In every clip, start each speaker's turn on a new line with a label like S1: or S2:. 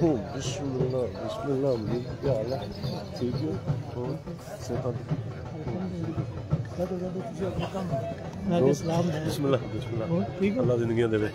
S1: Bismillah, Bismillah, ya Allah, tujuh, setan. Bismillah, Bismillah. Allah ज़िंदगियां देवे.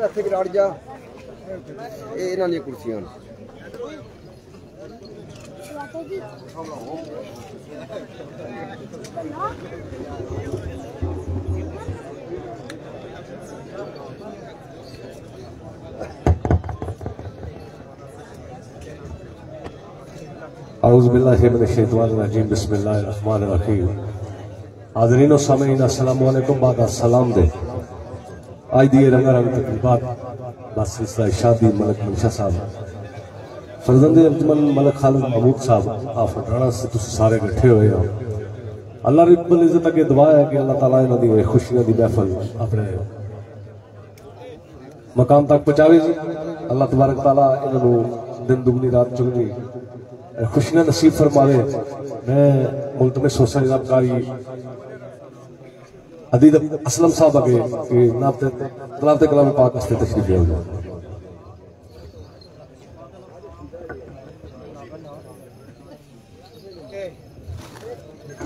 S2: ਇੱਥੇ ਗਰਾੜ ਜਾ ਇਹ ਇਹਨਾਂ ਦੀਆਂ ਕੁਰਸੀਆਂ ਨੇ
S1: औज़ु बिल्लाहि मिनश शैतानिर रजीम बिस्मिल्लाहिर रहमानिर रहीम। हाज़रीन व सामीन अस्सलामु अलैकुम। बाद सलाम दे आज दी रंगारंग तकरीबात बस सिलसिला शादी मलक मंशा साहब फरजंदे अंजुमन मलक खालिद महमूद साहब आप फटाना से तुम सारे इकट्ठे हुए हो। अल्लाह रब्बुल इज्जत अगे दुआ है कि अल्लाह ताला इन्हां दी खुशियां दी महफिल अपने मकाम तक पहुंचावे। अल्लाह तबारक तआला इन्हां नूं दिन दुगनी रात चुगनी खुशियां नसीब फरमावे। मैं मुल्तमिस हुसैन कारी अदीद असलम साहब अगे तलावत कलाम पाक वास्ते तशरीफ ले आओ।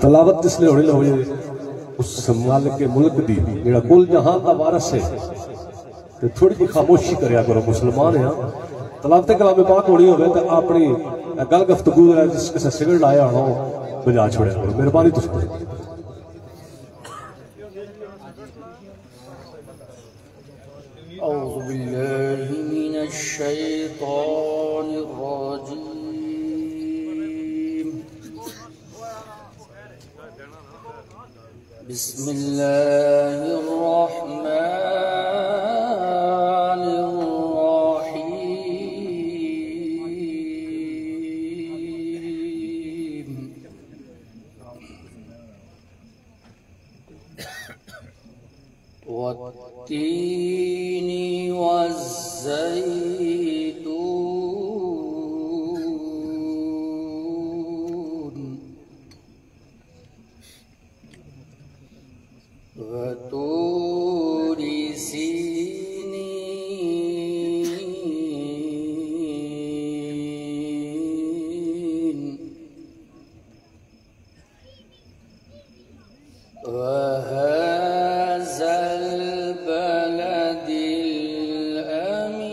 S1: तलावत जिसले होनी हो जाए उस मालिक के मुल्क दी जेड़ा कुल जहां दा वारिस है ते थोड़ी जी खामोशी करया करो। मुसलमान है तलावत कलाम पाक होनी होवे ते अपनी गल गुफ्तगू जिस किसी सिगरेट लाया होना बजा छोड़िया करो। मेहरबानी तुम
S3: औज़ु बिल्लाहि मिनश शैतानिर रजीम। बिस्मिल्लाहिर रहमानिर रहीम। वत्तीनी वज़्ज़ैतून वतूरि सीनीन वहाज़ल बलदिल अमीन।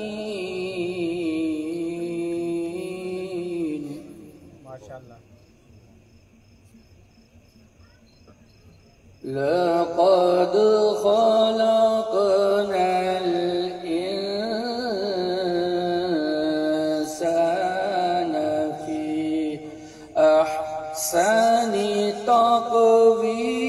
S3: माशाअल्लाह। लक़द ख़लक़नल इंसान फ़ी अहसनि तक़वीम।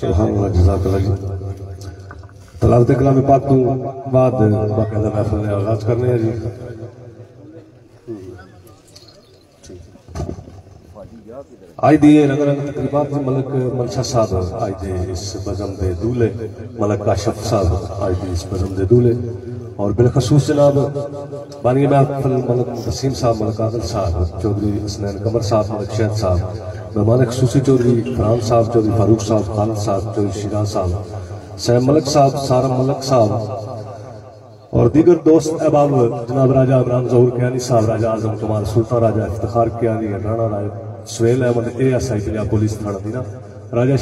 S1: सुभान अल्लाह जज़ाकल्लाह जी। तलावत कलाम पाक तो बाद बाकायदा महफिल ने आगाज करने हैं जी। आज दिए रंग रंग तकरीबात जी मलक मंशा साहब आज दे इस बज़म दे दूल्हे मलक काशिफ साहब आज दे इस बज़म दे दूल्हे और बिलखसूस जनाब बानी महफिल मलक वसीम साहब, मलक आदिल साहब, चौधरी हसनैन कमर साहब, मलक शहद साहब, मेहमान खसूसी चौधरी फरहान साहब, चौधरी फारूक साहब, खालिद साहब, चौधरी शिराज साहब, सैम मलक साहब, सारा मलक साहब और दीगर दोस्त अहबाब जनाब राजा इमरान जहूर कियानी साहब, राजा आजम कमाल सुल्तान, राजा इफ्तिखार कियानी, राणा राय सुहेल अहमद ASI पंजाब पुलिस थाना दीना, राजा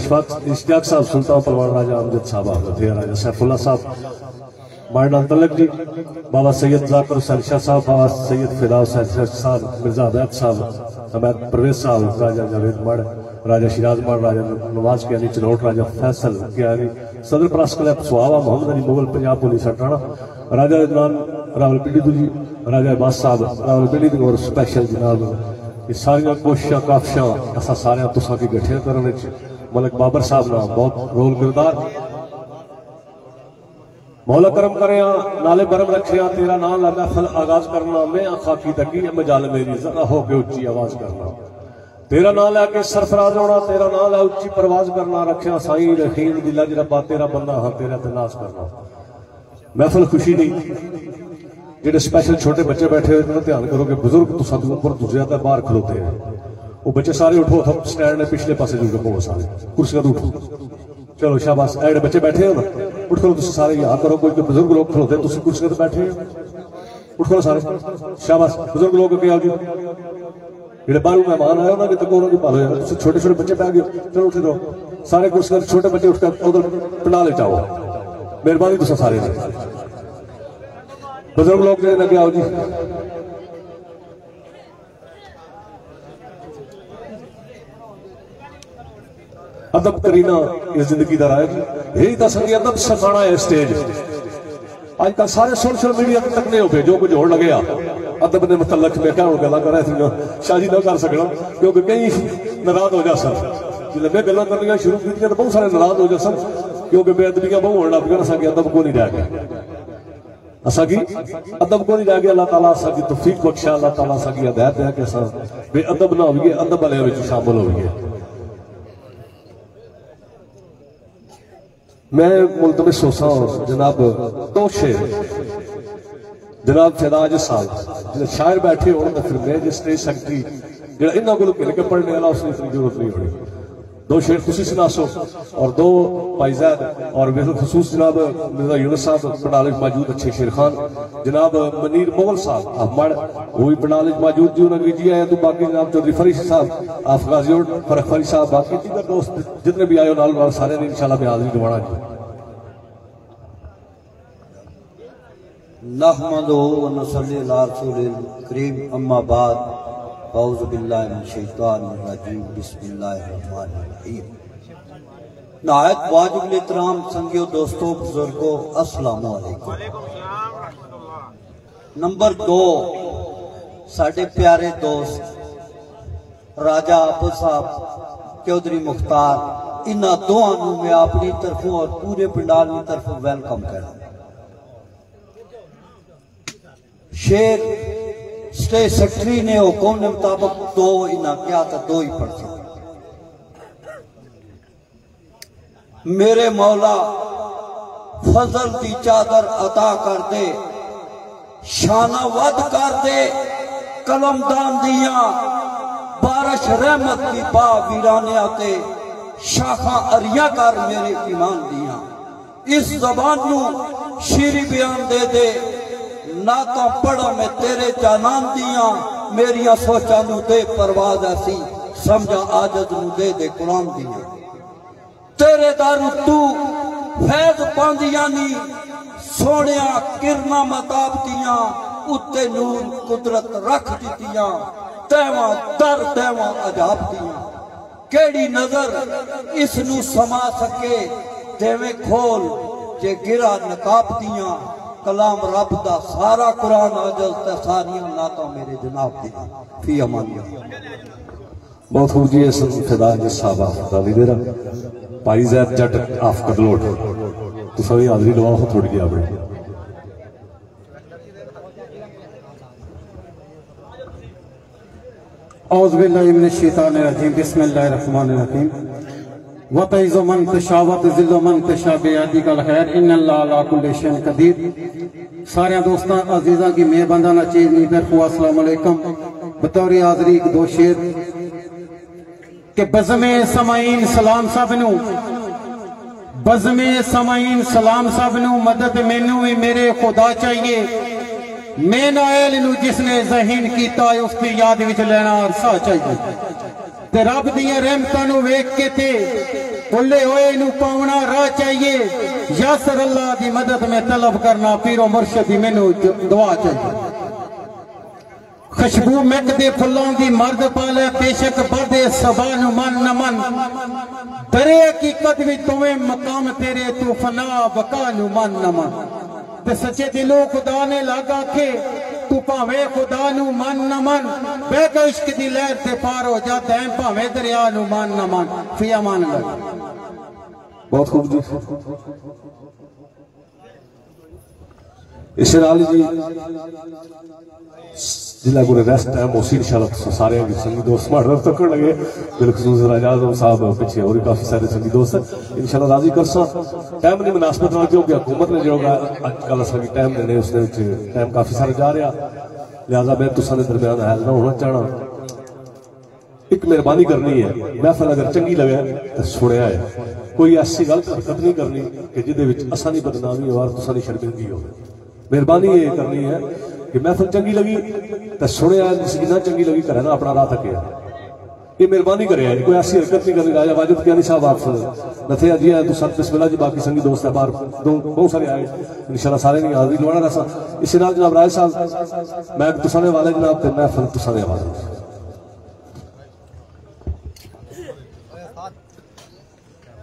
S1: इश्तियाक साहब, सुल्तान परवान, राजा अमजद साहब अहमद, राजा सैफुल्ला साहब, मारना तलक जी, बाबा सैयद जाकर हुसैन शाह साहब, बाबा सैयद फिदा हुसैन साहब, मिर्जा अबैद साहब, अमैद परवेज साहब, राजा जावेद मड़, राजा शिराज मड़, राजा नवाज कियानी चनोट, राजा फैसल कियानी, सदर press club Sohawa, Mohammad Ali Mughal Punjab police हटाना, राजा इमरान रावलपिंडी जी, राजा अब्बास साहब रावलपिंडी और स्पैशल जनाब ये सारिया कोशिशां काफिशां असा सारे तुसा की गठिया करने मलक बाबर साहब ना बहुत रोल किरदार। मौला करम करे नाले बरम रखे तेरा नाम ला महफिल आगाज करना, मैं आखा की तकी मजाल मेरी जरा हो के उच्ची आवाज करना, तेरा नाम लैके सरफराज होना, तेरा नाम ला उच्ची परवाज करना, रखिया साई रखीन दिला जरबा तेरा बंदा हाँ तेरा तनाज करना। महफिल खुशी नहीं जेडे स्पेशल छोटे बच्चे बैठे हुए ध्यान करो कि बुजुर्ग तो सब ऊपर दूसरे आता बाहर खलोते हैं, वो बच्चे सारे उठो, हम स्टैंड ने पिछले पासे जुड़ गए सारे कुर्सियां तो उठो, चलो शाबाश, एडे बच्चे बैठे हो ना उठ करो, तुम सारे याद करो कोई बुजुर्ग लोग खलोते तुम कुर्सियां तो बैठे हो, उठ करो सारे शाबाश, बुजुर्ग लोग के आगे जेडे बाहरों मेहमान आए ना कि तक उन्होंने पालो यार, छोटे छोटे बच्चे पै गए, चलो उठे दो सारे कुर्सियां, छोटे बच्चे उठकर उधर पंडाल जाओ, मेहरबानी तुम सारे ने बुजुर्ग लोग जो लगे आओ जी। अदब करीना इस जिंदगी का राय यही दस अदब सिखाना है स्टेज। अजकल सारे सोशल मीडिया तक नहीं हो गए, जो कुछ होने लगे अदब ने मुतलक में क्या गल कर रहे शाजी ना कर सकना क्योंकि कई नाराज हो जा सन, जिले मैं गल करनी शुरू की तो बहुत सारे नाराज हो जा सन क्योंकि बेअदबियां बहुत होने लग गया, असा अदब को नहीं रह गया, असा की अदब को नहीं रह गया। अल्लाह ताला असा की तौफीक बख्शा, अल्लाह ताला असा की हिदायत है कि असा बेअदब ना होइए, अदब वाले विच शामिल होइए। मैं मुल्तमिस होसा जनाब दो शेर जनाब फिदाज साहब जो शायर बैठे हो फिर मैं जिस स्टेज सेक्रेटरी जो इन्होंने को घिर के पढ़ने वाला उसकी इतनी जरूरत नहीं होनी, दो शेर खुशी सुनासो और दो भाईजाद और बिलखसूस जनाब मिर्जा यूनुस साहब पंडाल मौजूद, अच्छे शेर खान जनाब मनीर मुगल साहब अहमद वो भी पंडाल मौजूद जी, अंग्रेजी आए तो बाकी जनाब चौधरी फरीद साहब आफगाजी फरक फरीद साहब, बाकी दीगर दोस्त जितने भी आए नाल सारे ने इंशाल्लाह मैं हाजिरी दवाना जी।
S4: नहमदुहु व नसल्ली अला रसूलिल करीम, अम्मा बाद, औज़ु बिल्लाहि मिनश शैतानिर रजीम, बिस्मिल्लाहिर रहमानिर रहीम। नायत वाजिब एहतराम संगियो दोस्तों बुजुर्गों अस्सलाम वालेकुम। नंबर 2 साडे प्यारे दोस्त राजा आबू साहब चौधरी मुख्तार, इन्हां दोवां नूं मैं अपनी तरफों और पूरे पंडाल की तरफों वेलकम करा। शेर स्टेज सेक्रेटरी ने हुक्म के मुताबिक 2 इन्हें क्या था 2 ही पढ़ सकते। मेरे मौला फजल की चादर अता कर दे, शाना वद कर दे, कलमदान दिया बारिश रहमत की पा वीराने आते, शाखा अरिया कर मेरे ईमान दिया। इस जबान नू शीरी बयान दे दे, ना तो पढ़ा मैं तेरे जानान दिया, मेरिया सोचा नू दे परवाज ऐसी, समझा आजद नू दे दे कुरान दिया। तेरे दारू तू फैज पांदिया नी, सोनिया किरना मताबतिया, उत्ते नूर कुदरत रख दितिया, तैवा दर तैवा अजाब दिया। केड़ी नजर इस नू समा सके, देवे खोल जे गिरा नकाब दिया। कलाम रब दा सारा कुरान अजल ते सारियां नाता मेरे जनाब दी फी अमानिया।
S1: बहुत खूब जी फिदा साहब गाली दे रहा भाई जैद जट आफ कदलोट तो सभी हाजरी लवाओ थोड़ी जी अपनी।
S5: औज़ु बिल्लाहि मिनश शैतानिर रजीम, बिस्मिल्लाहिर रहमानिर रहीम। वतइज़ु मन तशा वतज़िल्लु मन तशा बियदिकल खैर इन्नल्लाह अला कुल्लि शैइन कदीर। सारे दोस्तां अजीज़ां की मेहबंदाना चीज़ नी तरफु अस्सलाम वालेकुम। बतौर हाज़री एक दो शेर के बज़्मे समाईन सलाम सबनू, बज़्मे समाईन सलाम सबनू, मदद मैनू भी मेरे खुदा चाहिए। मैं नायल नू जिसने ज़हीन कीता उसकी याद विच लेना अरसा चाहिए। ते रब दियां रहमतां नू वेख के ते भुले होए नू पावना राह चाहिए। यासर अल्लाह दी मदद में तलब करना, पीरो मुर्शिद दी मैनू दुआ चाहिए। खुशबू महकदे फुल्लों दी मर्द पाले, बेशक बरदे सबा नू मन न मन। दरे हकीकत भी तुम्हें मकाम तेरे, तू फना बका नू मन न मन। ते सच्चे दिलों खुदा ने लागा के तू भावे खुदा नू मन न मन। बह के इश्क दी लहर ते पार हो जा, तैं भावे दरिया नू मन न मन। फिया मान लग
S1: बहुत खूब जी। इसे नाल जी जिला गुरे रेस्ट टाइम उसी इंशाल्लाह सारे संगी दोस्त मार तक लगे। बिलखसूस राजा आज़म साहब पीछे और काफी सारे संगी दोस्त इंशाल्लाह राजी कर सा। टाइम नहीं मुनासिबत ना क्योंकि हुकूमत ने जो अजकल संगी टाइम देने उसने टाइम काफी सारे जा रहा, लिहाजा मैं तुसां दे दरम्यान हाल ना होना चाहना। एक मेहरबानी करनी है, महफिल अगर चंगी लगे तो सुनिया है, कोई ऐसी गलत हरकत नहीं करनी कि जिहदे विच असां दी बदनामी हो और तुसां दी शर्मिंदगी हो। मेहरबानी ये करनी है कि महफिल चंगी लगी तो सुनिया, जिन्ना चंगी लगी करे ना अपना राह तक ये मेहरबानी करे। कोई ऐसी हरकत नहीं करनी। राजा वाजिद कियानी साहब आप नथे जी है, तुम बिस्मिल्लाह जी। बाकी संगी दोस्त है बाहर बहुत सारे आए, इंशाल्लाह सारे नहीं हाजिरी लवाना रहा। इसी नाल जनाब राय साहब मैं तुसाने वाले जनाब ते महफिल तुसाने हवाले।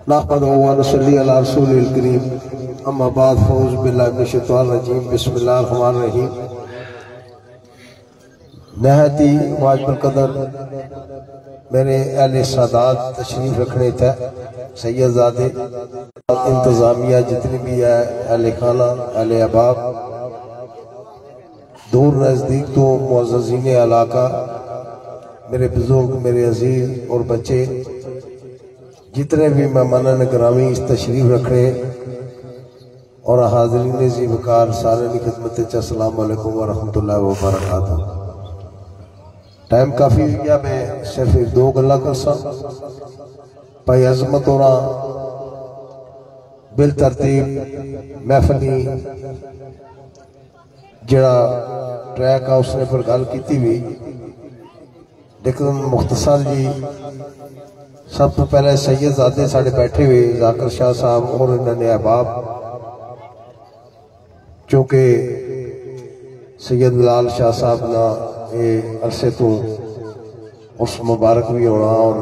S2: नहमदुहु व नसल्ली अला रसूलिल करीम, अम्मा बाद, फौज बिल्लाहि मिनश शैतानिर रजीम, बिस्मिल्लाहिर रहमानिर रहीम। नहायत ही वाजिबुल कदर मेरे अहले सादात तशरीफ रखने थे, सैयदजादे इंतजामिया जितनी भी है, अहले खाना, अहले अहबाब, दूर नज़दीक तो मुअज़्ज़ज़ीन इलाका, मेरे बुजुर्ग, मेरे अजीज और बच्चे, जितने भी मेहमान ग्रामी इस तशरीफ रखने और हाज़रीन ज़िवकार सारे की खिदमत च अस्सलाम वालेकुम व रहमतुल्लाहि व बरकातहू। टाइम काफ़ी हो गया, मैं सिर्फ एक दो गल्लां कर सा। भाई अजमत होना बिल तरतीब महफली जड़ा ट्रैक है उसने पर गल की भी, लेकिन मुख्तसर जी सब तो पहले सैयदजादे साढ़े बैठे हुए जाकिर शाह साहब और इन्होंने अहबाब, चूँकि सैयद बिलाल शाह साहब ना ये अरसे तो उस मुबारक भी होना और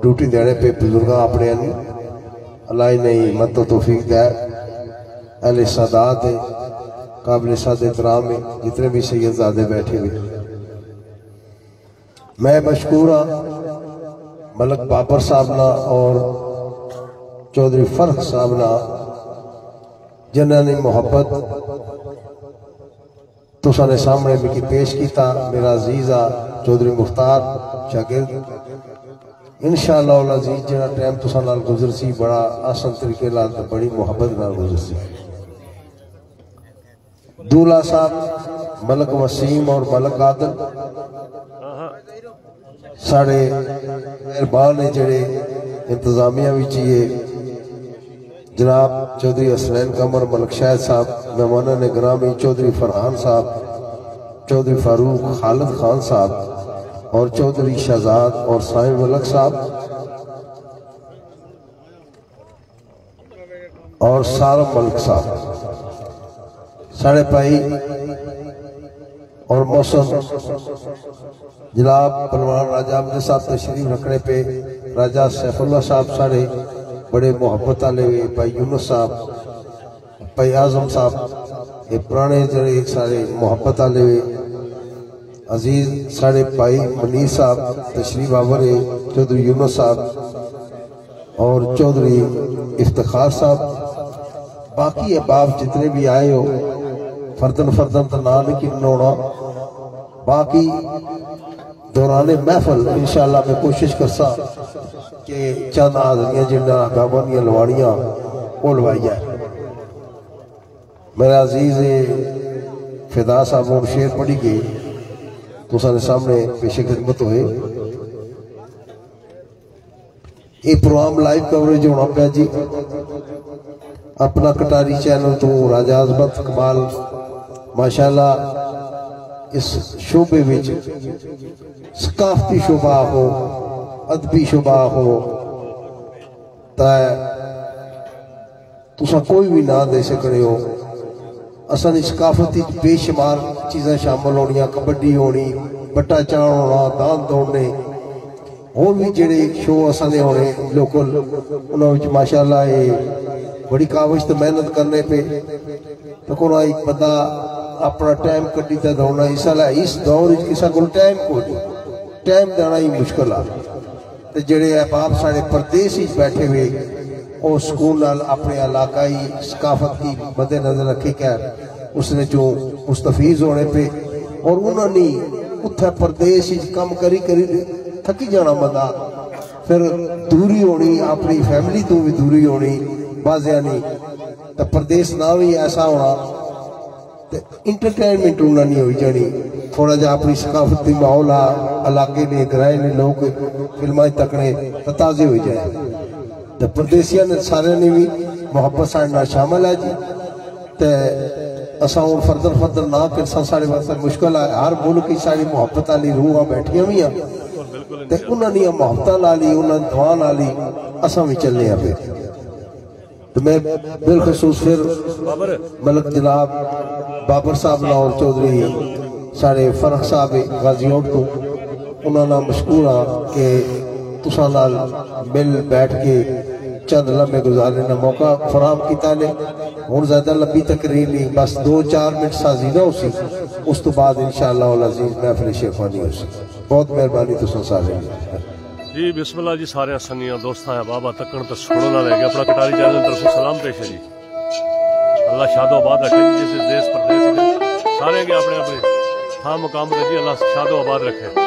S2: ड्यूटी देने पे बुजुर्ग अपने अल्लाह ने मत तौफीक दे। अहले सादात है, काबिल साद एहतराम है, जितने भी सैयदजादे बैठे हुए, मैं मशकूर हाँ मलक बाबर साहब ना और चौधरी फर्क साहब ना, जिन्होंने मोहब्बत तुसाने सामने मिकी पेश किया। मेरा अजीजा चौधरी मुख्तार शागिर्द, इंशाअल्लाह अजीज जो टाइम तुसा नाल गुजर सी बड़ा आसान तरीके नाल बड़ी मुहब्बत नाल गुजर सी। दूल्हा साहब मलक वसीम और मलक आदल साढ़े मेहरबान ने जड़े इंतजामिया विच ये जनाब चौधरी हसनैन कमर, मलक शाहिद साहब, मेहमाना ने ग्रामी चौधरी फरहान साहब, चौधरी फारूक खालिद खान साहब और चौधरी शहजाद और साहिब मलक साहब और सारम मलक साहब, साढ़े भाई और मौसम जनाब पलवान राजा अब्दुल साहब तशरीफ रखने पे, राजा सैफुल्लाह साहब साढ़े बड़े मोहब्बत वाले हुए, भाई यूनुस साहब, भाई आजम साहब, ये पुराने जड़े सारे मोहब्बत वाले हुए, अजीज साढ़े भाई मनीर साहब तशरीफ आवर है, चौधरी यूनुस साहब और चौधरी इफ्तिखार साहब, बाकी अहबाब जितने भी आए हो, फर्दन फर्दन तो ना नहीं गिनना, बाकी दौरान महफल इंशाअल्लाह मैं कोशिश करसा कि चंद हाजरियां जिन्ना बाबा दियां लवानियां वो लवाई जाए। मेरा अजीज फिदा साहब हम शेर पढ़ी गई तो सारे सामने पेशे खिदमत हुए। ये प्रोग्राम लाइव कवरेज होना पाया जी अपना कटारी चैनल तो राजा अजमत कमाल माशाल्लाह इस शोबे विच सकाफती शोभा हो अदबी शोभा हो तुसा कोई भी ना दे सकते हो। असन सकाफती बेशुमार चीज़ां शामिल होनिया, कबड्डी होनी, बट्टा चाण होना, दान दौड़ने, और भी जेड़े शो असाने होने लोकल उन्होंने माशाल्लाह ये बड़ी काविश तो मेहनत करने पे तो को एक बंदा अपना टाइम कड्डी ते दौड़ना इस दौर किसी को टाइम को टाइम देना ही मुश्किल आ। तो जेड़े अहबाब साढ़े प्रदेश बैठे हुए और सुकून नाल अपने इलाकाई सकाफत की मद्देनजर रखी कर उसने जो मुस्तफीज होने पे और उन्होंने उत्थे प्रदेश कम करी करी थकी जाना बंदा फिर दूरी होनी अपनी फैमिली तो भी दूरी होनी बाजिया नहीं तो प्रदेश ना भी ऐसा होना तो इंटरटेनमेंट उन्हें नहीं हो जानी। थोड़ा जा अपनी सकाफती माहौल इलाके ने ग्राए ने लोग फिल्म तकने तो ताज़े हो जाए। तो परदेसिया ने सारे ने भी मुहब्बत साढ़े शामिल है जी। तो असा हूँ फर्दर फर्दर ना कर साढ़े वास्ते मुश्किल है। हर मुल्क की सारी मुहब्बत वाली रूह बैठिया हुई तो उन्होंने मुहब्बत नाली उन्होंने दुआ नाली असा भी चलने फिर। तो मैं बिलखसूस फिर मलक जनाब बाबर साहब लाहौर चौधरी साढ़े फरख साहब गाजियोट को उन्होंने मशकूर हाँ कि तुसा नाल मिल बैठ के चंद लम्हे गुजारने का मौका फराम किया ने। हुण ज़्यादा लंबी तकरीर नहीं, बस 2-4 मिनट साजीदा हो सी, उस तो बाद इंशाअल्लाह अज़ीज़ महफिल शेफानी हो सी। बहुत मेहरबानी तुसां सारे
S1: जी। बिस्मिल्लाह जी। सारे सन्निया दोस्तां है बाबा तकन तो सुनो ना लगे अपना कटारी चैनल की तरफ सलाम पेश है जी। अल्लाह शादोआबाद रखे जी जैसे देश प्रदेश सारे के अपने अपने था मुकाम रखी अल्लाह शादोआबाद रखे।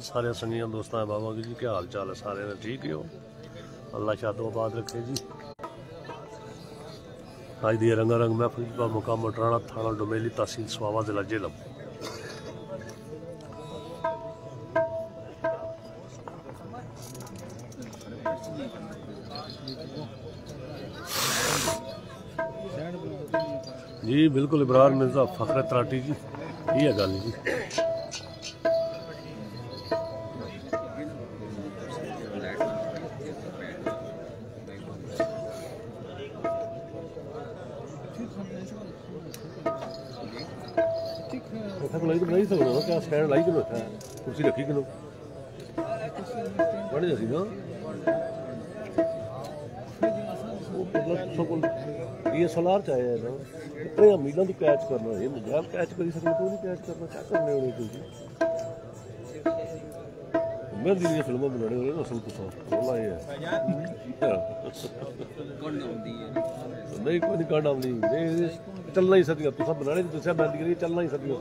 S1: सारे संगियां दोस्तों बाबा जी क्या हाल चाल है सारे ने ठीक हो अल्लाह शादो आबाद रखे जी। आज दी रंगारंग महफिल का मुकाम मटराना थाना डुमेली तहसील स्वावा जिला जेलम। जी बिल्कुल इब्रार मिर्जा फखर तराटी जी ये गल जी। नहीं सकता क्या स्टैंड लाई किलो कुर्सी रखी किलो बड़े जैसी ना ये सोलार चाहिए ना इतने मीलों की कैच करना ये मजाल कैच करी सकते तो नहीं कैच करना क्या करने होने तुझे मेरे लिए फिल्में बनाने वाले ना असल कुछ बोला ये नहीं कोई नहीं करना नहीं चलना ही सदियां तू सब बनाने तो बंद करिए चलना ही सदियों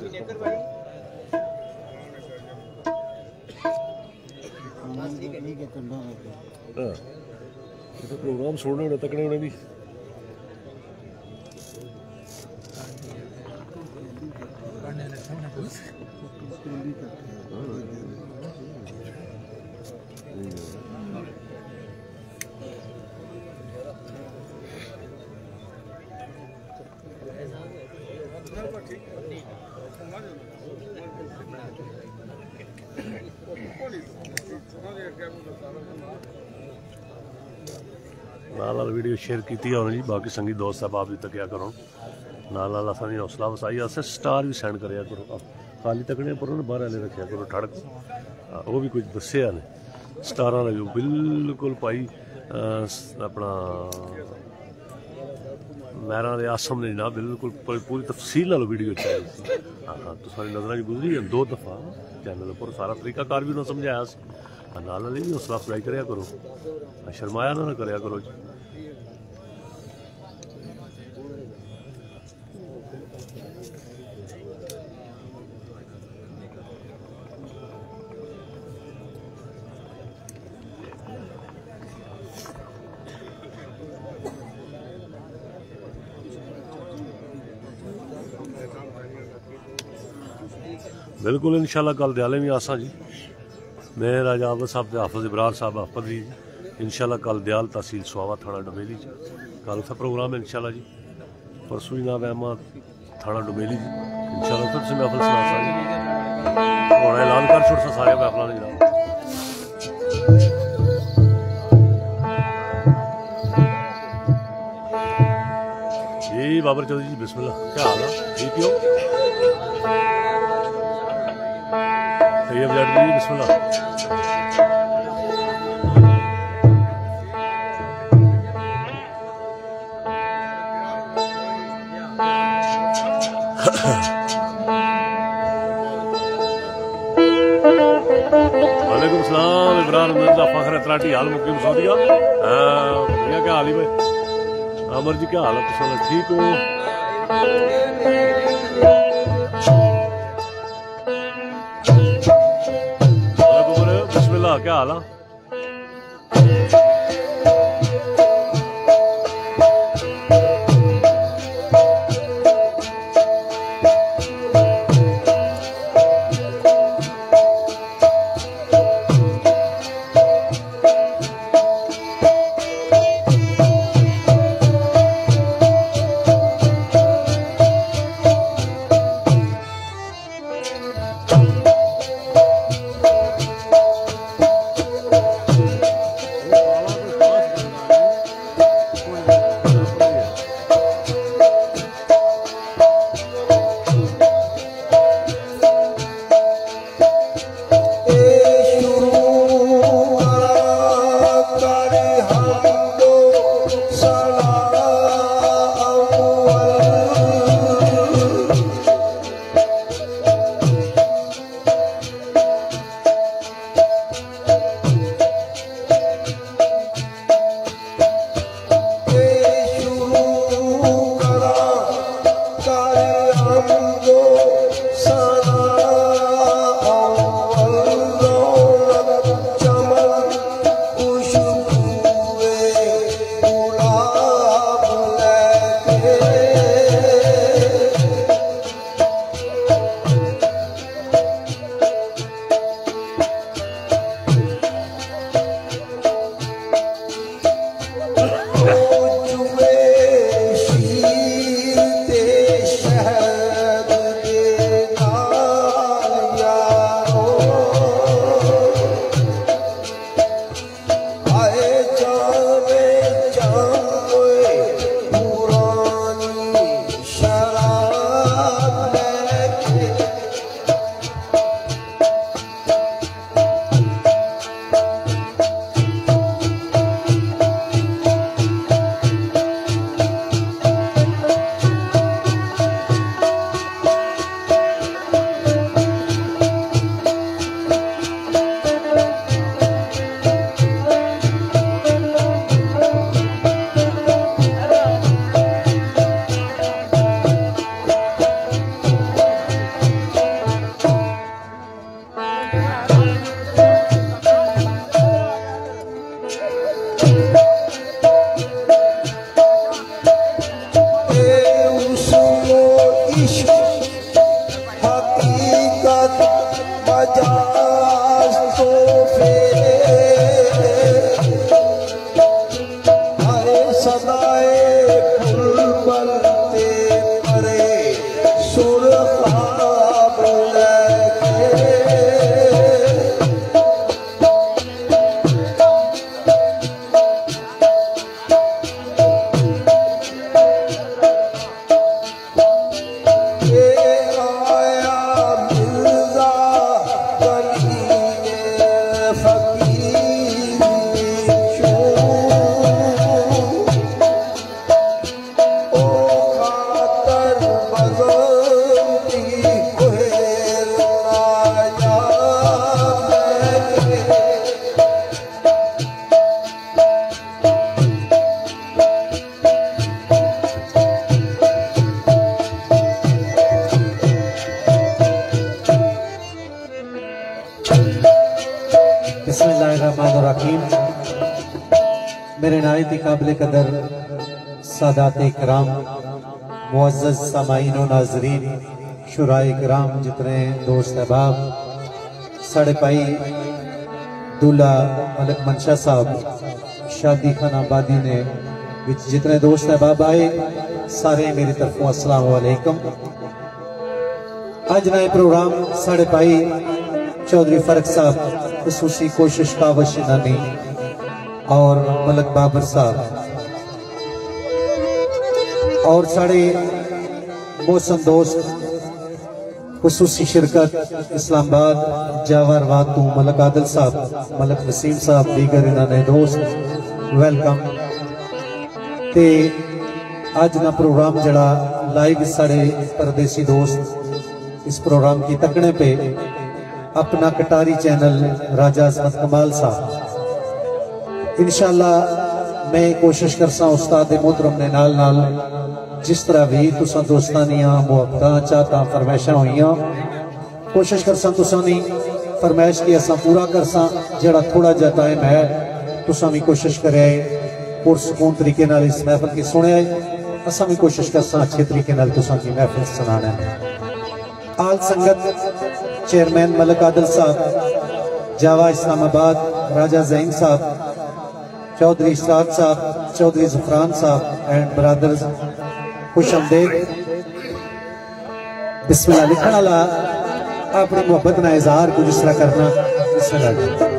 S1: से प्रोग्राम छोड़ने होने तकने होने भी नाल वीडियो शेयर की जी बाकी संगी दोस्त साहब आप भी तकिया करो नाल असानी हौसला वसाई अस स्टार भी सेंड कराया करो खाली तकने पर बाहर वाले रखा करो ठड़क वो भी कुछ दसिया ने स्टार बिल्कुल भाई अपना मैरा दे आसम ने जनाब बिल्कुल पूरी तफसील नाल वीडियो चाहिए। हाँ तो सारी नजर गुजरी है 2 दफा चैनल पर सारा तरीकाकार भी उन्होंने समझाया नाल भी हौसला अफजाई कराया करो शर्माया ना कराया करो जी। बिल्कुल इंशाल्लाह कल दयाले भी आसा जी मैं राजा आबद साहब हाफिज इब्रार साहब हाफिज जी इंशाल्लाह कल दयाल तहसील स्वावा थाना डुमेली जी कल उत्थे प्रोग्राम है इंशाल्लाह जी। परसों जनाब अहमद थाना डुमेली जी इंशाल्लाह उत्थे महफिल सुना जी और ऐलान कर छोड़ सारे महफिलों ने जनाब जी बाबर चौधरी जी बिस्मिल्लाह क्या हाल है ठीक हो तैयब जी बिस्मिल्लाह वालेकुम सलाम इब्रार मिर्जा फखर तराटी हाल मुकीम सऊदिया भैया क्या हाल है भाई अमर जी क्या हाल है ठीक हो बिस्मिल्लाह क्या हाल है
S5: बिस्मिल्लाहिर्रहमानिर्रहीम। मेरे नायत काबिल कदर सादात इकराम, मुअज़्ज़ज़ सामाईन व नाज़रीन, शुराए इकराम, जितने दोस्त अहबाब, साढ़े भाई दूल्हा मलक मनशा साहब शादी खाना आबादी ने विच जितने दोस्त अहबाब आए, सारे मेरी तरफों अस्सलाम वालेकुम। आज नए प्रोग्राम साढ़े भाई चौधरी फरक साहब खसूसी कोशिश का वशिनानी और मलक बाबर साहब और साढ़े मौसम दोस्त खसूसी शिरकत इस्लामाबाद जावर वातू मलक आदिल साहब, मलक वसीम साहब, दीगर इन्होंने दोस्त वेलकम। ते अज ना प्रोग्राम जड़ा लाइव साढ़े परदेसी दोस्त इस प्रोग्राम की तकने पे अपना कटारी चैनल राजा अजमत कमाल साहब, इंशाअल्लाह मैं कोशिश करसा उस्ताद मोहतरम ने नाल नाल जिस तरह भी तुसा दोस्तानियां मुहब्बतां चाहता फरमाइशां होइयां, कोशिश करसा तुसा नी फरमाइश की असा पूरा करसा। जड़ा थोड़ा जा टाइम है तुसा भी कोशिश करे पुरसकून तरीके नाल इस महफिल की सुने, असा भी कोशिश करसा अच्छे तरीके नाल तुसा की महफिल सुनाना। आल संगत चेयरमैन मलक आदिल साहब जावा इस्लामाबाद, राजा ज़हीन साहब, चौधरी इशराक साहब, चौधरी ज़ुफरान साहब एंड ब्रदर्स खुश आमदेद। बिस्मिल्लाह लिखने वाला अपनी मोहब्बत ना इजहार कुछ इस तरह करना। बिस्मिल्लाह।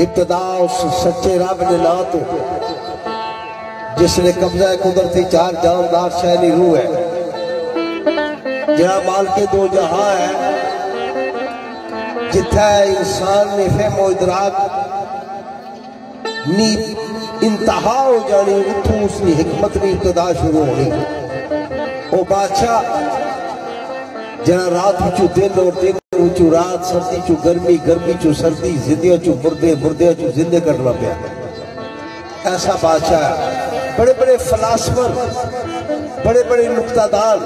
S2: इब्तदा उस सच्चे रब ने ना तो जिसने कब्जा कुदरती चार जानदार शैली रूह है, जरा माल के दो जहां है, जिथे इंसान ने फहमो इदराक नी इंतहा हो जानी, उतों उसकी हिकमत की इब्तदा शुरू होनी। वो बादशाह जना रात चू दिन और दिन चू रात, सर्दी चू गर्मी, गर्मी चू सर्दी, जिंदगियों चू मुर्दे, मुर्दे चू जिंदे करना पिया। ऐसा बादशाह, बड़े बड़े फलासफर, बड़े बड़े नुक्तादार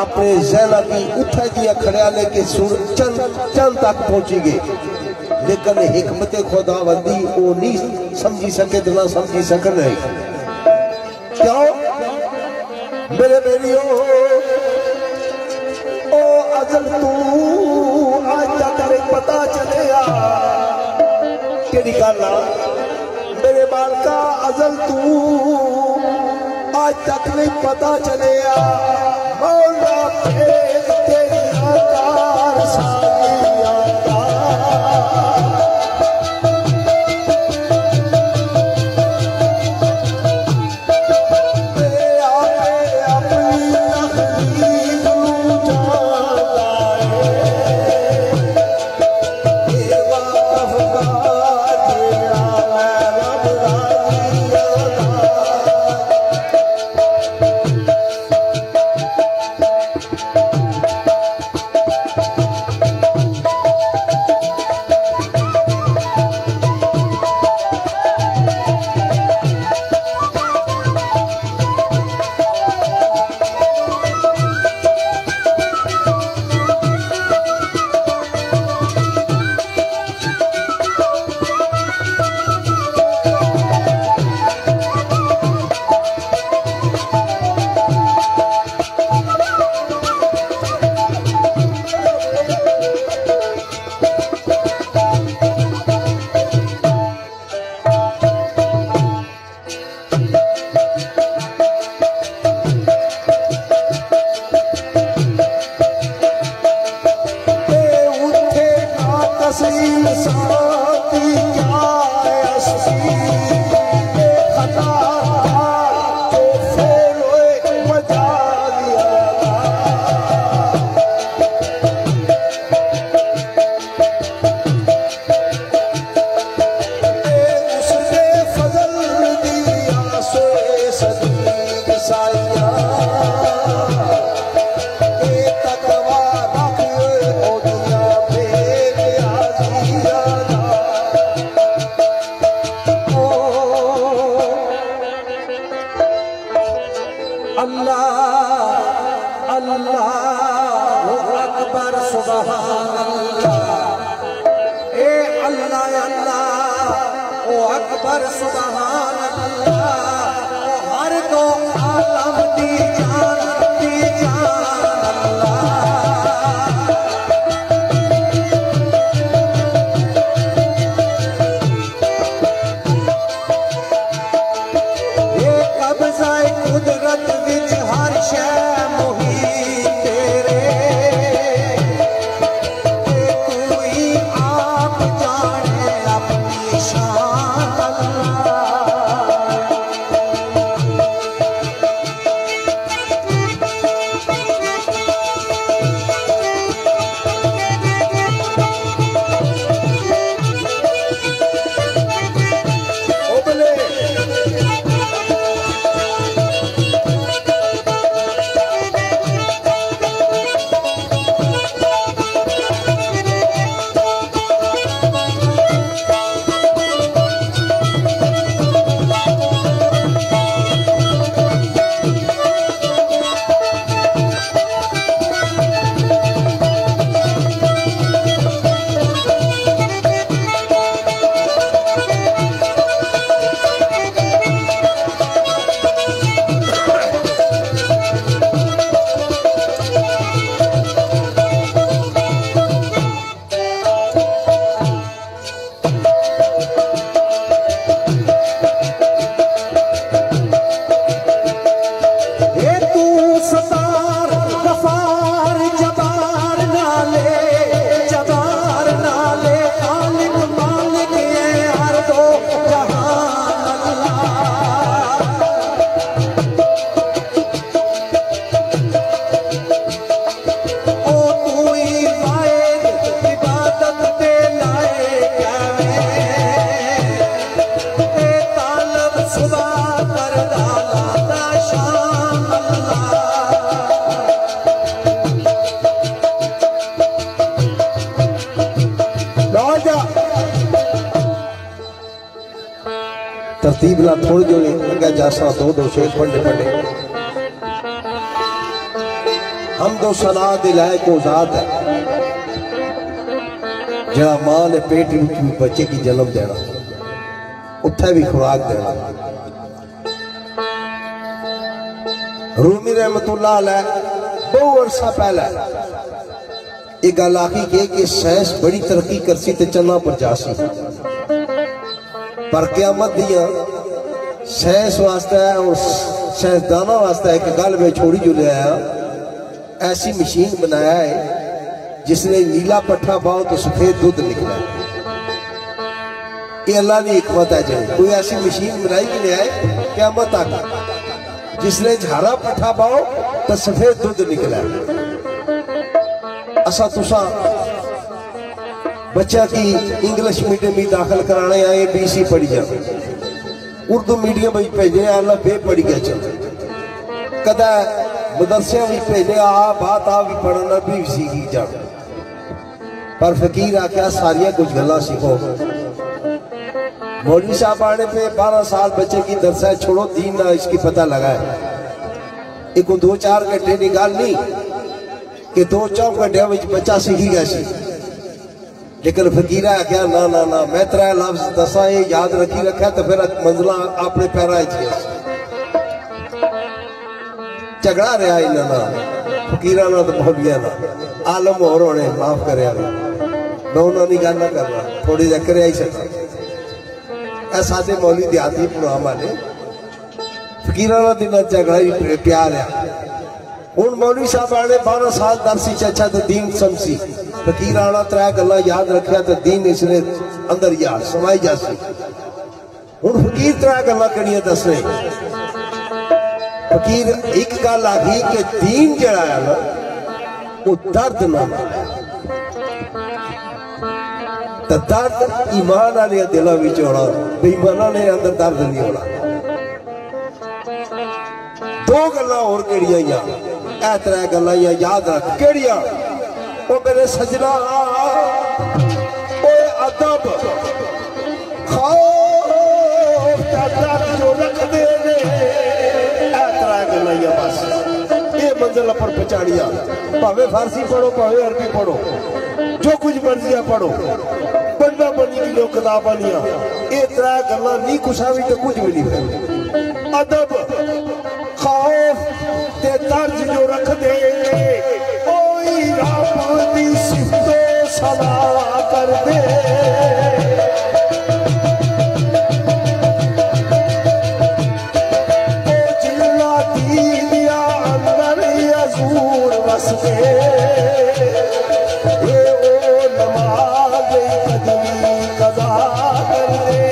S2: अपने ज़हना की उठा दिया खड़ियाले के चंद तक पहुंची गए, लेकिन हिकमत खुदावंदी वो नहीं समझी सके तो ना समझी सकन है। क्यों मेरे बेलियो ओ अजल तू आज तक नहीं पता चलिया केड़ी गल मेरे बालका, अजल तू आज तक नहीं पता चलिया मौला भेद तेरी आकार सारिया तरतीब ना थोड़ी जोड़ी लगे जासा दो दो शेर पढ़ने पढ़े। हम दो सना दिलाए को जात है जरा मां ने पेट में बच्चे की जन्म देना उत्थे भी खुराक देना। रूमी रहमतुल्लाह अलैह बहुत अरसा पहले एक गल आखी कि साइंस बड़ी तरक्की करसी ते चन्ना पर जासी पर क़यामत दियां साइंस वास्ते और साइंसदाना वास्ते एक गल में छोड़ी जो ले आया। ऐसी मशीन बनाया है जिसने नीला पट्ठा पाओ तो सफेद दूध निकला। ये अल्लाह की हिकमत है। जो कोई ऐसी मशीन बनाई कि ले आए क़यामत तक जिसने हरा पट्ठा पाओ तो सफेद दूध निकला। असा तुसा बच्चा की इंग्लिश मीडियम में दाखिल कराने आए BC पढ़ी जाए उर्दू मीडियम में भेजे अल्लाह बे पढ़ी गया चल कदा मदरसे भी भेजे आ बात आ भी पढ़ना भी सीखी जा। पर फकीर आख्या सारिया कुछ गल्ला सीखो। मौलवी साहब आने पे 12 साल बच्चे की दरसा छोड़ो दीन ना इसकी पता लगा है। एक 2-4 घंटे निकाल नहीं कि 2-4 घंटे में बच्चा सीखी गया सी। लेकिन फकीरा क्या ना ना ना मैं 3 लफ्ज दसा ये याद रखी रखा तो फिर मंजिला अपने पैरा झगड़ा रहा इन्होंने फकीरा ना तो मौलविया ना आलम और होने माफ करे मैं उन्होंने गल ना करना थोड़ी जहा कर ही सकता साडे मौलवी देहाती प्रोग्राम वाले फकीरा ना दिन झगड़ा ही प्यार है। हूँ मौलवी साहब आने 12 साल दरसी अच्छा तो दीन समसी फकीर आना 3 गल्ला याद रखा तो दीन इसने अंदर याद समाई जासी। हूँ फकीर 3 गल्ला कड़ियां दसने फकीर एक गल आखी कि दीन जड़ा है ना वो दर्द ना तो दर्द ईमान वाले दिलों में होना बेईमाना ने अंदर दर्द नहीं होना। 2 गल्ला और केड़ियां ऐ 3 गल्ला याद रख केड़ियां ओ मेरे सजना ओए अदब खौफ दा दर्द जो रख दे ने ऐ 3 गल्ला बस ये मंजिल पर पहुंचानिया। भावे फारसी पढ़ो भावे अरबी पढ़ो जो कुछ मर्जी पढ़ो बंदा बनी की लोग किताबां लिया ये 3 गल्ला नहीं कुछा भी तो कुछ भी नहीं। अदब खौफ ते दर्द जो रख दे ओई रब दी सिफतो सना कर दे। ओ जिल्ला दी दिया अंदर अजूर वस दे ये ओ नमाज कदमी कदा कर दे।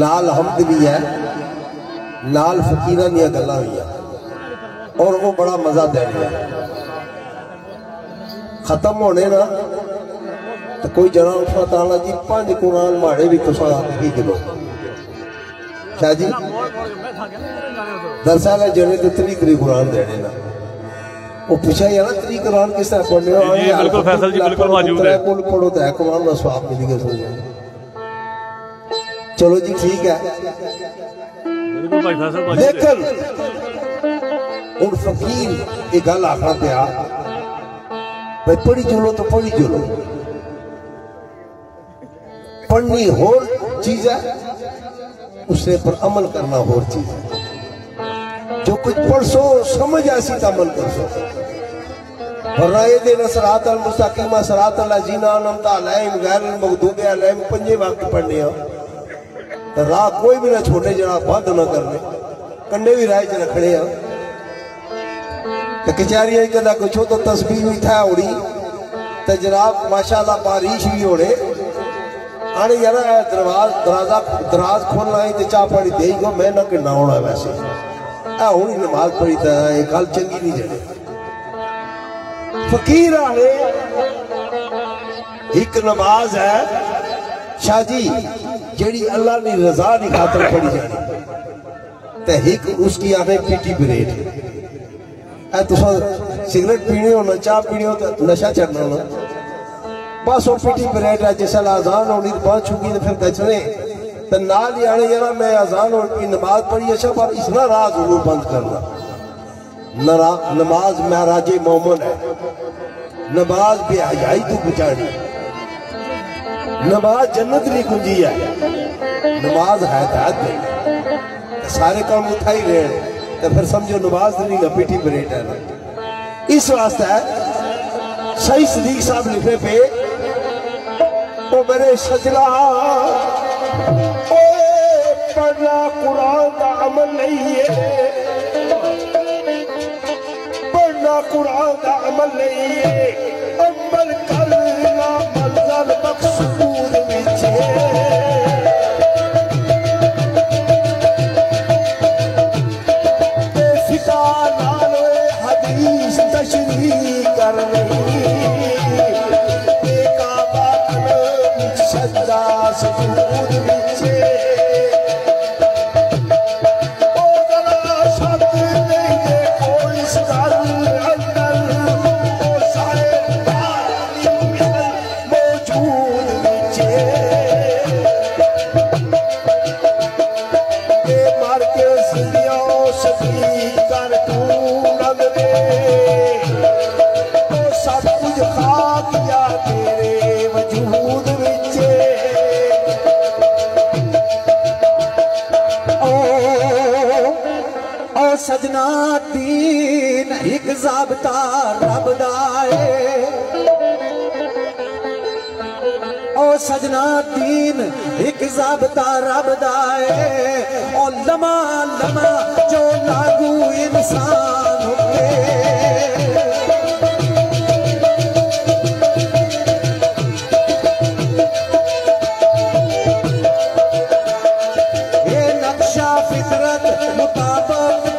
S2: नाल हमद भी है, नाल फकीरां दी गल्लां भी है, और वो बड़ा मजा दे रहा है। खत्म होने ना तो कोई जना उठा ताला जी 5 कुरान माड़े भी तुसा खींच लो शाह जी। दरअसल जने तो 3 कुरान देने ना वो पूछा यार 3 कुरान किस तरह पढ़ने हो?
S6: बिल्कुल फैसल जी, बिल्कुल मौजूद है।
S2: कुल पढ़ो तो है कुरान का स्वाब मिलेगा सुन। चलो जी ठीक है,
S6: बिल्कुल भाई फैसल मौजूद है।
S2: लेकिन उन फकीर एक गल आखना पिया भाई पढ़ी चलो तो पढ़ी चलो, पढ़नी होर चीज है, उससे पर अमल करना होर चीज है। जो कुछ पढ़ सो समझ ऐसी तो अमल कर सो, वरना ये दिन सरात अल मुस्तकीमा सरात अल लजीना अनअमता अलैहिम गैरिल मगदूबि अलैहिम 5 वक्त पढ़ने हो तो राह कोई भी ना छोड़ने, जरा बंद ना करने, कंडे भी राह च रखने हैं। तो कचहरियां कदा कुछ हो तो तस्बीह भी था उड़ी तो जनाब माशाल्लाह बारिश भी होने आने यार दराज खोलना ही तो चाह पानी दे गो मैं ना किन्ना होना वैसे हूँ नमाज पढ़ी तो ये गल चंगी नहीं जने। फकीर आने एक नमाज है शाह जी जेड़ी अल्लाह की रजा की खातर पढ़ी जानी, तो एक उसकी आने पीटी परेड सिगरेट पीनी हो ना चाह पीनी हो तो नशा चढ़ना ना, बस वो पीटी परेड है। जिस अजान होनी पहुंच चुकी तो फिर कचरे तो नाल ही आने जाना मैं अजान की नमाज पढ़ी अच्छा पर इसना राह जरूर बंद करना। नमाज महराजे मोमन है, नमाज बेहयाई तू बचानी, नमाज जन्नत की कुंजी है, नमाज है हिदायत सारे काम उठा ही रहे तो फिर समझो नमाज नहीं ना पीटी परेड है ना। इस वास्ते सही सदीक साहब लिखे पे तो मेरे सजला पढ़ना कुरान का अमल नहीं है, पढ़ना कुरान का अमल नहीं है, अमल करना मंज़िल मक़सूद विच फिका नाल हदीस तशरीह कर रही सजदा सजूद विच ओ जरा शब्द नहीं दे कोई सगल अंदर ओ सारे मौजूद विच ये मार के सिलियो सभी कर तू लग दे ओ सब कुछ खा दिया तेरे वजूद सजना दीन एक ज़ाबता रब दा है, ओ सजना दीन एक ज़ाबता रब दा है, ओ लमा लमा जो लागू इंसान होते ये नक्शा फितरत मुताबिक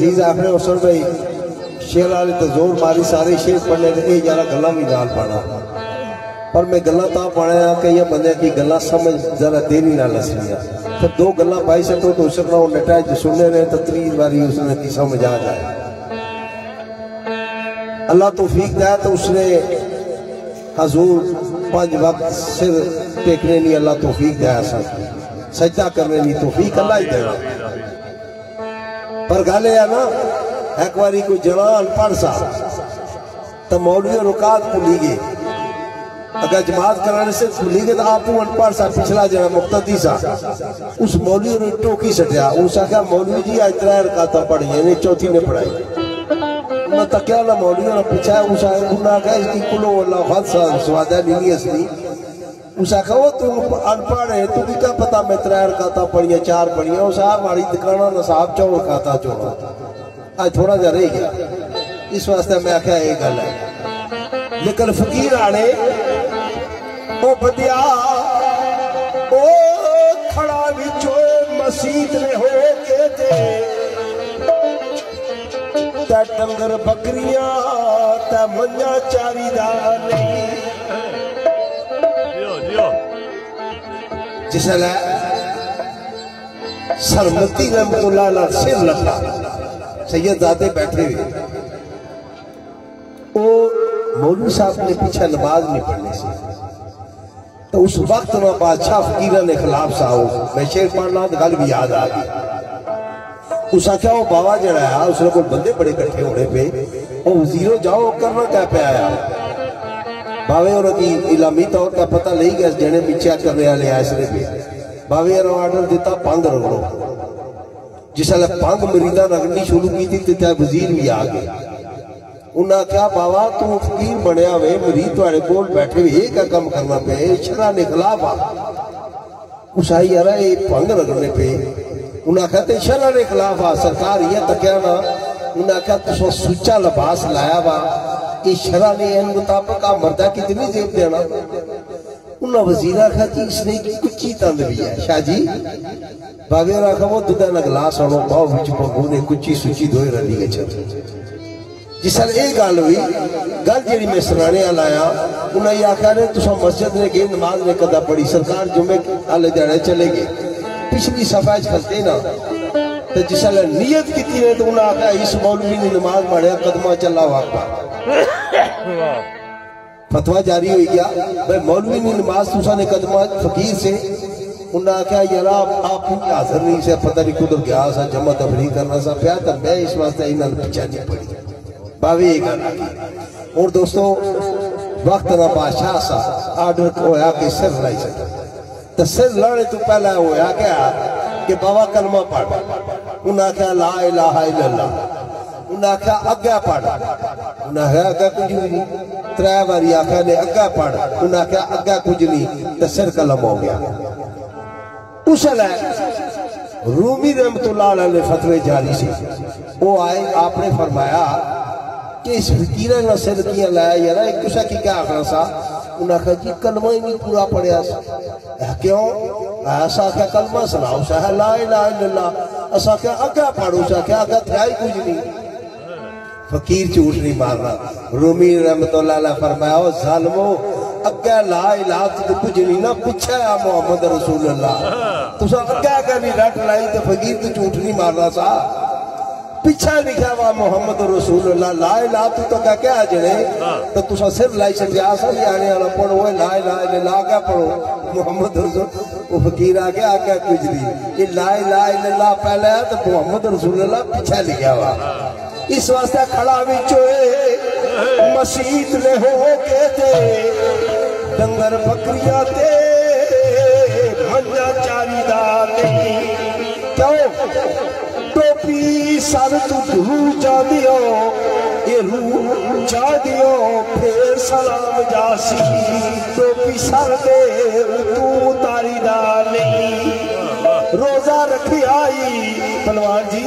S2: अजीज आखने उसन भाई शेर वाले तो जोर मारी सारे शेर पढ़ने ये जरा गल्ला भी नाल पाना पर मैं गल्ला ता पाया कि ये बंदे की गल्ला समझ जरा देरी ना लसलिया तो दो गल्ला पाई सको तो उसका वो नटाज सुनने रहे तो 3 बारी उसने की समझ आ जाए। अल्लाह तौफीक दे तो उसने हजूर 5 वक्त सिर टेकने नहीं अल्लाह तौफीक दे सजदा करने नहीं तौफीक अल्लाह ही देना। पर गल है ना एक बारी कोई जवान अनपढ़ सा तो मौलवी रुकात भूली गए अगर जमात कराने से भूली गए तो आप अनपढ़ सा पिछला जरा मुक्तदी सा उस मौलवी ने टोकी सटिया उस आख्या मौलवी जी आज 3 रकात पढ़ी ने चौथी ने पढ़ाई मैं तकिया ना मौलवी ने पूछा उस आख्या इसकी कुलो अल्लाह खाद सा स्वादा नहीं असली उस आख्या वो तू अनपढ़ है तू क्या पता मैं 3 रकात पढ़िया 4 पढ़िया उस हमारी दुकाना नसाब 4 रकात चोड़ा आज थोड़ा जा रह गया इस वास्ते मैं आख्या ये गल है। लेकिन फकीर आने ओ बदिया ओ खड़ा विचो मसीत ने हो के ते डंगर बकरियां ता मंजा चारीदा नहीं जिसले सरमती रहमतुल्लाह सिर लगा सैयदजादे बैठे हुए वो मौलवी साहब ने पीछे नमाज नहीं पढ़नी सी तो उस वक्त ना बादशाह फकीर ने खिलाफ सा मैं शेर पढ़ना तो गल भी याद आ गई। उस आख्या वो बाबा जड़ा है उसने कोई बंदे बड़े इकट्ठे होने पे वो वजीरों जाओ करना क्या पे आया बावे और की इलामी तौर का पता ले गया जने पीछे करने वाले आए इसने पे बावे और ऑर्डर दिता भंग रगड़ो जिसले भंग मरीदा रगड़नी शुरू की थी वजीर भी आ गए उन्हें आख्या बाबा तू फकीर बनया वे मरीद तुहाडे कोल बैठे हुए ये क्या काम करना पे शरा ने खिलाफ आ उस आई यार ये भंग रगड़ने पे उन्हें आख्या ते शरा ने खिलाफ आ सरकार ये तकिया ना उन्हें आख्या तुम सुच्चा लिबास लाया वा ये शरा ने इन मुताबिक आ मर्दा कितनी जेब देना उन्हें वजीर आख्या कि इसने की कुची तंद भी है शाह जी बाबे आख्या वो दुधा ना गिलास आनो पाओ बिच पगू ने कुची सुची धोए रली गए छत जिसल ये गल हुई गल जी मैं सराने लाया उन्हें आख्या ने तुम मस्जिद ने गए नमाज ने कदा पढ़ी सरकार जुमे आले दिहाड़े चले गए पिछली सफा खलते ना तो जिसल नीयत की ने तो उन्हें आख्या इस मौलवी ने नमाज पढ़िया कदमा चला वापा फतवा जारी हो गया भाई मौलवी ने नमाज तुसा ने कदमा फकीर से उन्हें आख्या यार आप हाजिर नहीं से पता नहीं कुदर गया सा जमा तफरी करना सा प्या तो मैं इस वास्ते इन्होंने पीछा नहीं पड़ी बावी और दोस्तों वक्त ना बादशाह सा आर्डर होया कि सिर लाई सके तो सिर लड़ने तो पहले होया क्या कि बाबा कलमा पढ़ उन्हें आख्या ला इलाहा इल्लल्लाह उन्हें आख्या अग्गा पढ़ उन्हें आख्या अग्गा कुछ नहीं 3 बारी आख्या ने अग्गा पढ़ उन्हें आख्या अग्गा कुछ नहीं तो सिर कलम हो गया। उसले रूमी रहमतुल्लाह अलैह ने फतवे जारी से वो आए आपने फरमाया कि इस फकीर ने सिर किया लाया यार एक कुछ की क्या आखना सा उन्हें आख्या जी कलमा ही नहीं पूरा पढ़िया क्यों ऐसा क्या कलमा सुनाओ सा ला इलाहा इल्लल्लाह असा क्या अग्गा पढ़ो सा क्या अग्गा था ही कुछ नहीं फकीर झूठ नहीं मारना रूमी रहमतुल्लाह अलैह फरमाया ओ जालिमो अग्गा ला इलाहा तो कुछ नहीं ना पीछे आ मोहम्मद रसूलुल्लाह तुसा अग्गा का नहीं रट लाई तो फकीर तो झूठ नहीं मारना सा पीछा लिखा वा मोहम्मद रसूलुल्लाह ला इलाहा तो क्या जने तो तुसा सिर लाई छड़िया सा आने वाला पढ़ो ला इलाहा इल्लल्लाह क्या पढ़ो मोहम्मद रसूल वो फकीर आ गया आगे कुछ नहीं ये ला इलाहा इल्लल्लाह पहले तो मोहम्मद रसूलुल्लाह पीछा लिखा वा इस वास्ते खड़ा विचो मसीत ने हो के ते डंगर बकरियां ते मंजा चारीदा नहीं क्यों टोपी सर तू धू जा दियो ये रू जा दियो फिर सलाम जासी टोपी सर दे तू उतारी दा नहीं रोजा रखी आई पहलवान जी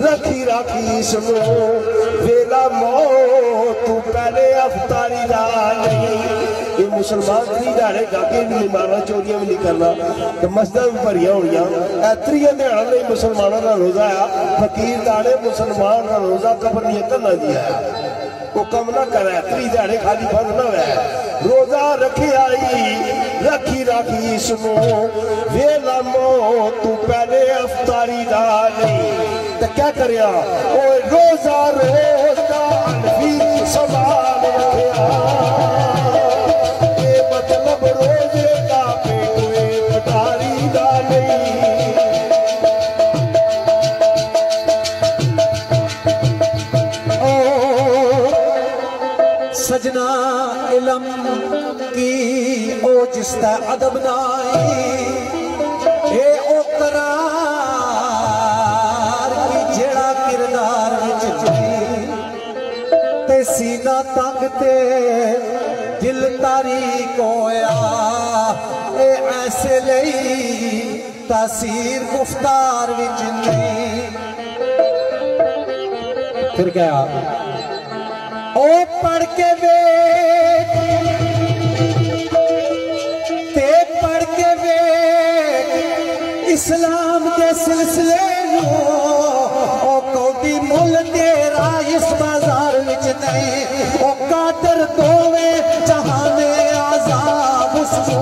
S2: रखी राखी सुनो वेला मौत तू पहले अफतारी दा नहीं ये मुसलमान 3 दिहाड़े डाके भी नहीं मारना, चोरियां भी नहीं करना, तो मस्जिदां भी भरिया होनियां। 3 दिहाड़ों में मुसलमानों का रोजा आ, फकीर दाने मुसलमान का रोजा कबर नहीं करना दिया, वो कम ना करे। 3 दिहाड़े खाली फर्ज ना है। रोजा रखे आई रखी राखी सुनो वेला मो तू पहले अफ्तारी दा नहीं तो क्या करिया ओ रोजा रोजा भी संभाल रखिया, ये मतलब रोजे का पेटवे पटारी दा नहीं।
S7: सजना इलम की ओ जिसका अदब नाई ए ओ करार की जेड़ा किरदार विच जी ते सीना तंग ते दिल तारीक होया ए ऐसे लई तासीर गुफ्तार विच नहीं। फिर क्या ओ पढ़ के वेख ते पढ़ के वेख इस्लाम के सिलसिले ओ कौडी मुल तेरा इस बाजार विच नहीं ओ कादर दोवे जहाने आजाब उसको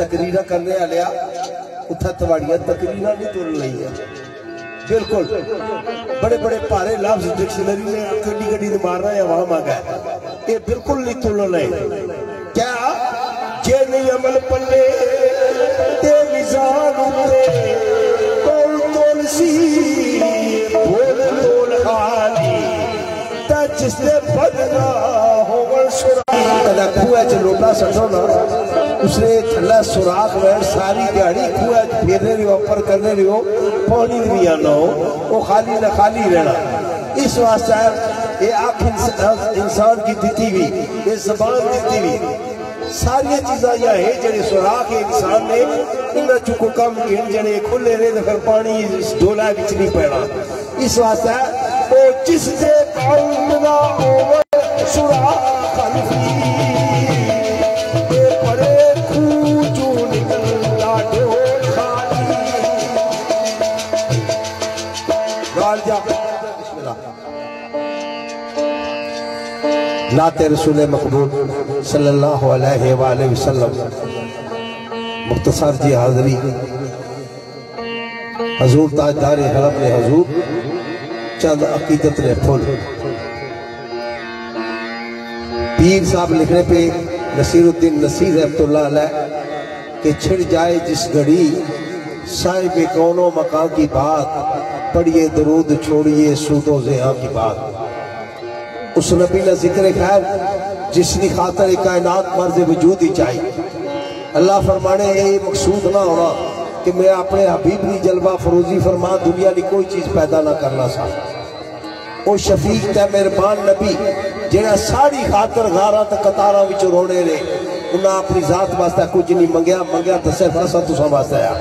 S7: तकरीरा करने वाले उठा तवाड़िया तकरीरा नहीं तुरन ली है। बिल्कुल बड़े बड़े भारे लफ्ज डिक्शनरी में गड्डी गड्डी मारना या वहां मांगा ये बिल्कुल नहीं तुरन ले। क्या जे नहीं अमल पल्ले ते मिजान उते तोल तोल सी बोल तोल खाली ता जिसने बदला होवल सुरा कदा कुआ च लोटा सटो ना उसने थल्ला सुराख वैर सारी दिहाड़ी कुआ फेरने रहो ऊपर करने रहो पानी भी आना हो वो खाली ना खाली रहना। इस वास्ते ये आँख इंसान की दिती हुई ये जबान दिती हुई सारी चीज़ा यह है जड़े सुराख इंसान ने इन्हें चुको कम गिन जड़े खुले रहे तो फिर पानी डोला बिच नहीं पैना। इस वास्ते वो जिससे कौमना ओवर सुराख खलफी नाते रसूल मकबूल सल्लल्लाहु अलैहि वसल्लम मुख्तसर जी हाज़री हजूर ताजदार हरम ने हजूर चंद अकीदत ने फुल पीर साहब लिखने पे नसीरुद्दीन नसीर रहमतुल्लाह अलैह के छिड़ जाए जिस घड़ी साहिब कौनो मकान की बात पढ़िए दरूद छोड़िए सूदो ज़िया की बात। उस नबी ने जिक्र खैर जिसकी खातर कायनात मर्ज वजूद ही चाहिए। अल्लाह फरमाने ये मकसूद ना होना कि मैं अपने हबीब की जलवा फरोजी फरमा दुनिया की कोई चीज पैदा ना करना सा। वो शफीक ते मेहरबान नबी जेड़ा साड़ी खातर गारा ते कतारा विच रोने ने उन्हें अपनी जात वास्ते कुछ नहीं मंगया मंगया तो सिर्फ असा तुसा वास्ते आया।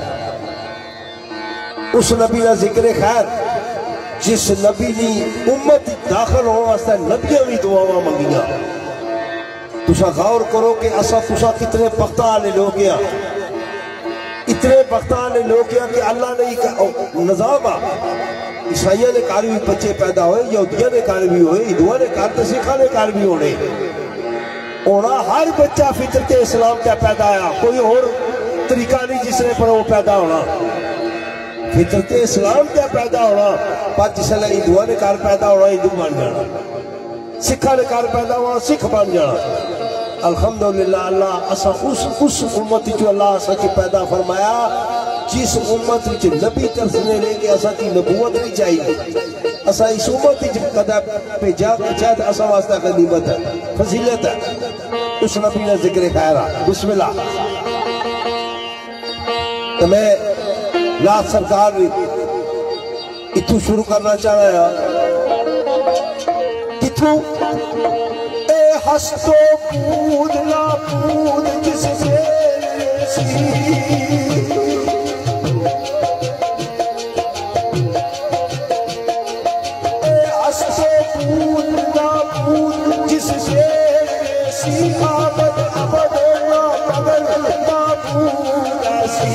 S7: उस नबी का जिक्र खैर जिस नबी ने उम्मत दाखिल होने वास्ते नबियां भी दुआवां मंगियां। तुसा गौर करो कि असा तुसा कितने पख्ता वाले लोग हैं। इतने वक्तान ने लोग किया कि अल्लाह ने निजाम आ ईसाइया ने कार भी बच्चे पैदा हुए, यहूदिया ने कार भी हुए, हिंदुआ ने कार तो सिखा ने कार भी होने होना। हर बच्चा फितरत इस्लाम का पैदा आया, कोई और तरीका नहीं जिसने पर वो पैदा होना। फितरत इस्लाम का पैदा होना, पर जिसने हिंदुआ ने कार पैदा होना हिंदू बन जाना, सिखा ने कार पैदा होना सिख बन जाना। अल्हम्दुलिल्लाह अल्लाह असा उस उम्मत जो अल्लाह असा की पैदा फरमाया जिस उम्मत विच नबी तरसने लेके असा की नबूवत नहीं चाहिए। असा इस उम्मत विच कदा भेजा चाहे असा वास्ते गनीमत है, फजीलत है। उस नबी ने जिक्र खैर बिस्मिल्लाह। तो मैं लात सरकार इतू शुरू करना चाह रहा कितू हस्तो पूद ना पूद जिससे हस्तो पूद ना पूद जिससे आबद अबद ना बदल ना पूद ऐसी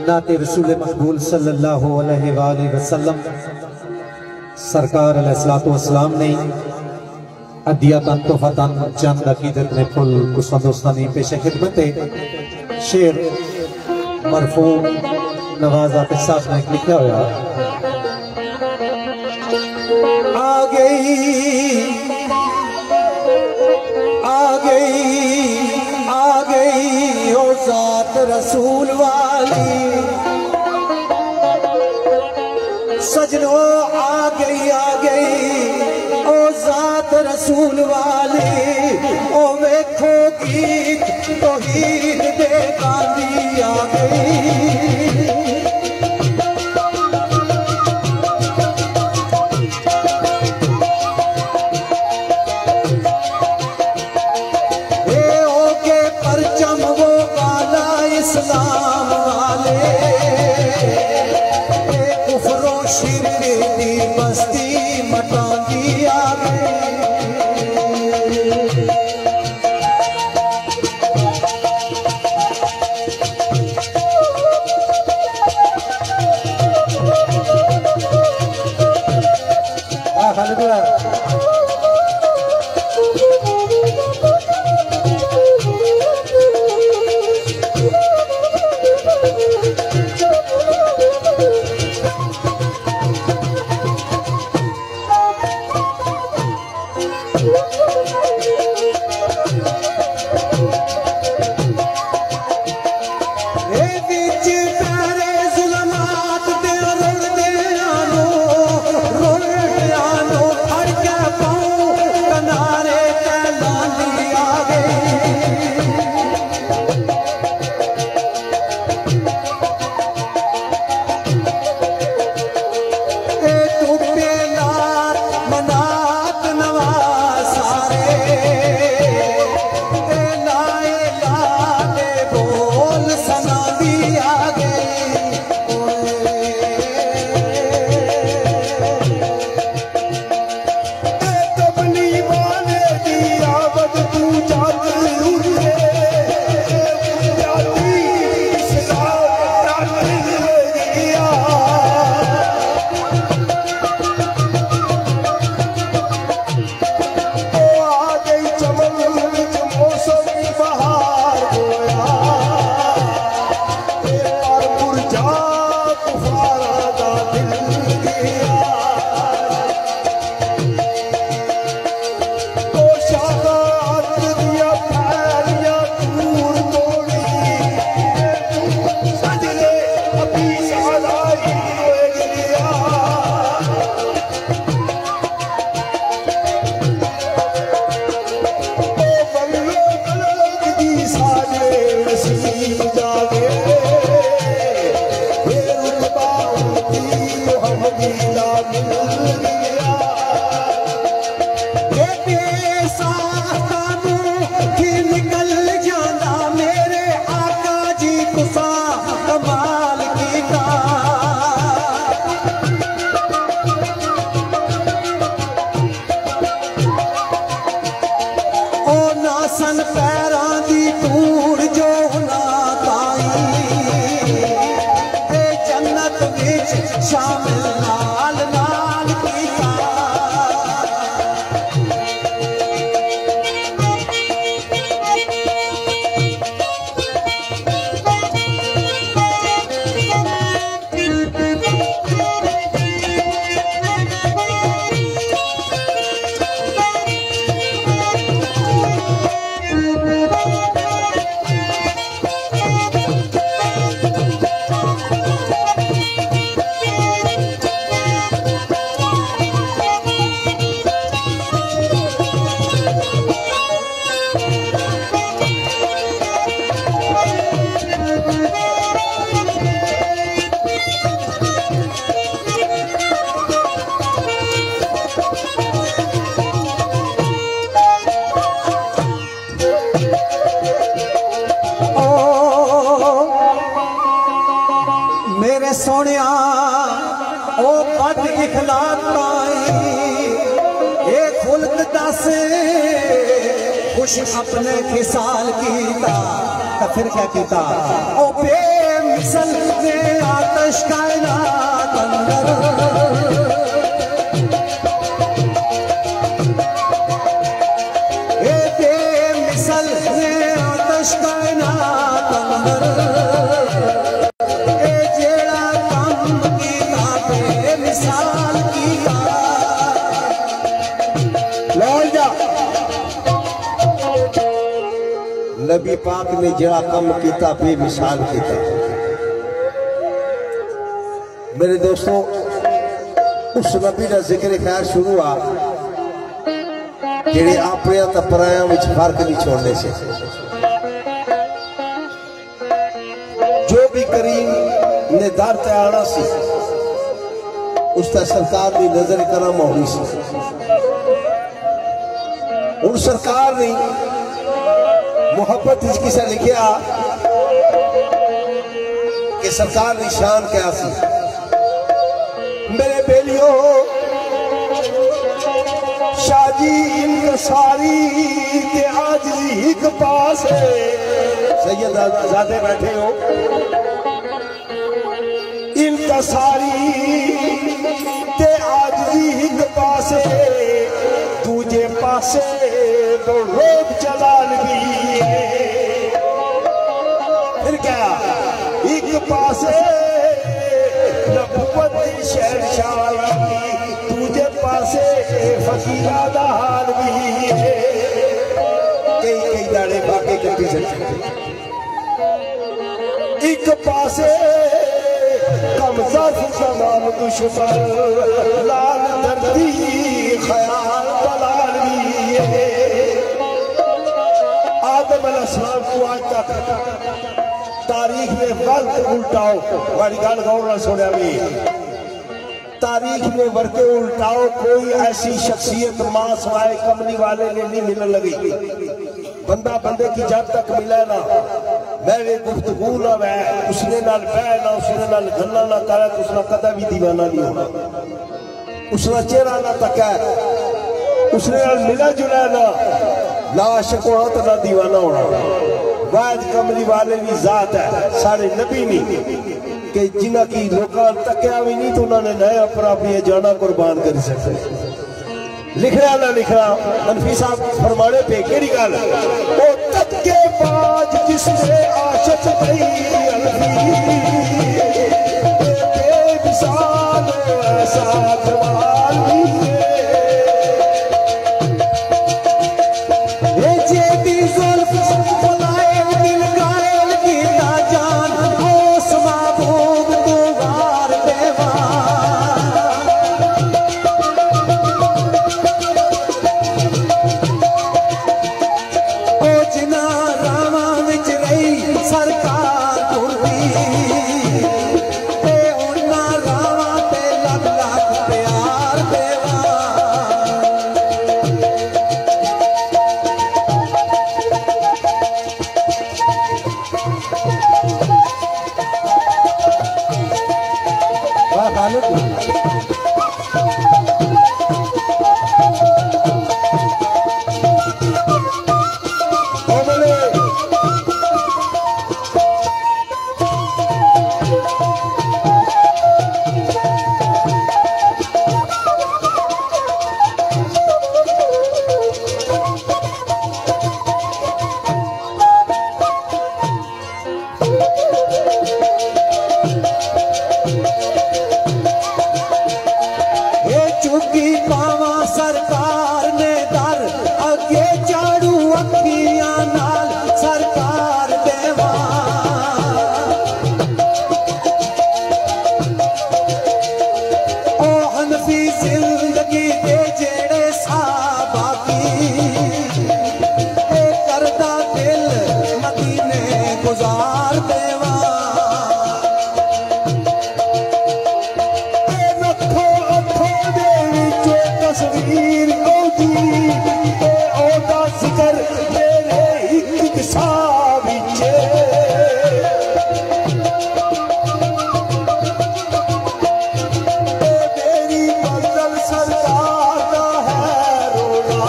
S8: नाते रसूल मकबूल सल्लल्लाहु अलैहि वसल्लम सरकार अलैहिस्सलातु वस्सलाम ने अदियतन तोहफतन चंद अकीदत ने फुल कुसदोस्तानी पेश खिदमत शेर मरफू नवाज आतिफ साहब ने लिखा हुआ आ गई ओ ज़ात रसूल वाली सजनो आ गई ओ ज़ात रसूल वाली ओ वेखो गीत तौहीद दे गांधी आ गई इस्लाम वाले कुफरो शिरक दी बस्ती मटांदी आ सन पैरां दी टूर जो ना ताई ए जन्नत विच शामिल नाल नाल कीता सोनिया ओ पद इखलाक पाई ए खुल्क दसे खुश अपने खिसाल कीता तो फिर क्या कीता ओ बेमिसल ने आतश कायनात अंदर ए बेमिसल ने आतश कायनात अंदर
S2: नबी पाक ने जड़ा कम किया बेमिसाल किया। मेरे दोस्तों उस नबी का जिक्र खैर शुरू हुआ जेड़े अपने तो पराया में फर्क नहीं छोड़ने से। जो भी करीम ने दर ते आना सी उसका सरकार की नजर करम होनी सी। उन सरकार ने मोहब्बत किसे लिखिया कि सरकार निशान क्या सी। मेरे बेलियो शादी इनकसारी ते आजजी एक पास है। सैयद आजादे बैठे हो इनकसारी ते आजजी एक पास है दूजे पासे तो रोब जलाल भी फिर क्या एक पासे नबुवत शहंशाही दूजे पासे फकीरा दा हाल भी कई कई दाड़े बाकी कटी सकते। एक पासे कमजा तमाम दुश्मन लाल धरती ख्याल बलाल भी आदम अलैहिस्सलाम को आज तक तारीख में वक्त उल्टाओ वाली गल गौर ना सुनिया भी तारीख में वर्के उल्टाओ कोई ऐसी शख्सियत मां सवाए कमली वाले ने नहीं मिलने लगी। बंदा बंदे की जब तक मिले ना मेरे गुफ्तगू ना वह उसने नाल बह ना उसने नाल गल्ला ना करे तो उसका कदा भी दीवाना नहीं होना। उसका चेहरा ना तका उसने नाल मिला जुला ना आशिक होना तो ना दीवाना होना। वाद कमली वाले भी जात है सारे नबी नहीं कि जिन्हें की लोग तकया भी नहीं तो उन्होंने नया अपनी जाना कुर्बान कर सकते। लिखना ना लिखना मनफी साहब फरमाने पे केड़ी गल ओ तके बाज जिसने आशिक गई बेमिसाल ऐसा जमाल भी
S8: ए जेदी जुल्फ बुलाए दिल गायल कीता जान होश महबूब तू वार देवान ओ जिना रावां विच रही सरकार टुरदी ये झाड़ू अखियां नाल सरकार देवा ओ हनफी जिंदगी दे जेड़े साबाकी करदा दिल मदीने गुजार देवा तस्वीर ओदा जिक्र मेरे एक साह विच मेरी मंजिल सरकार दा है रोना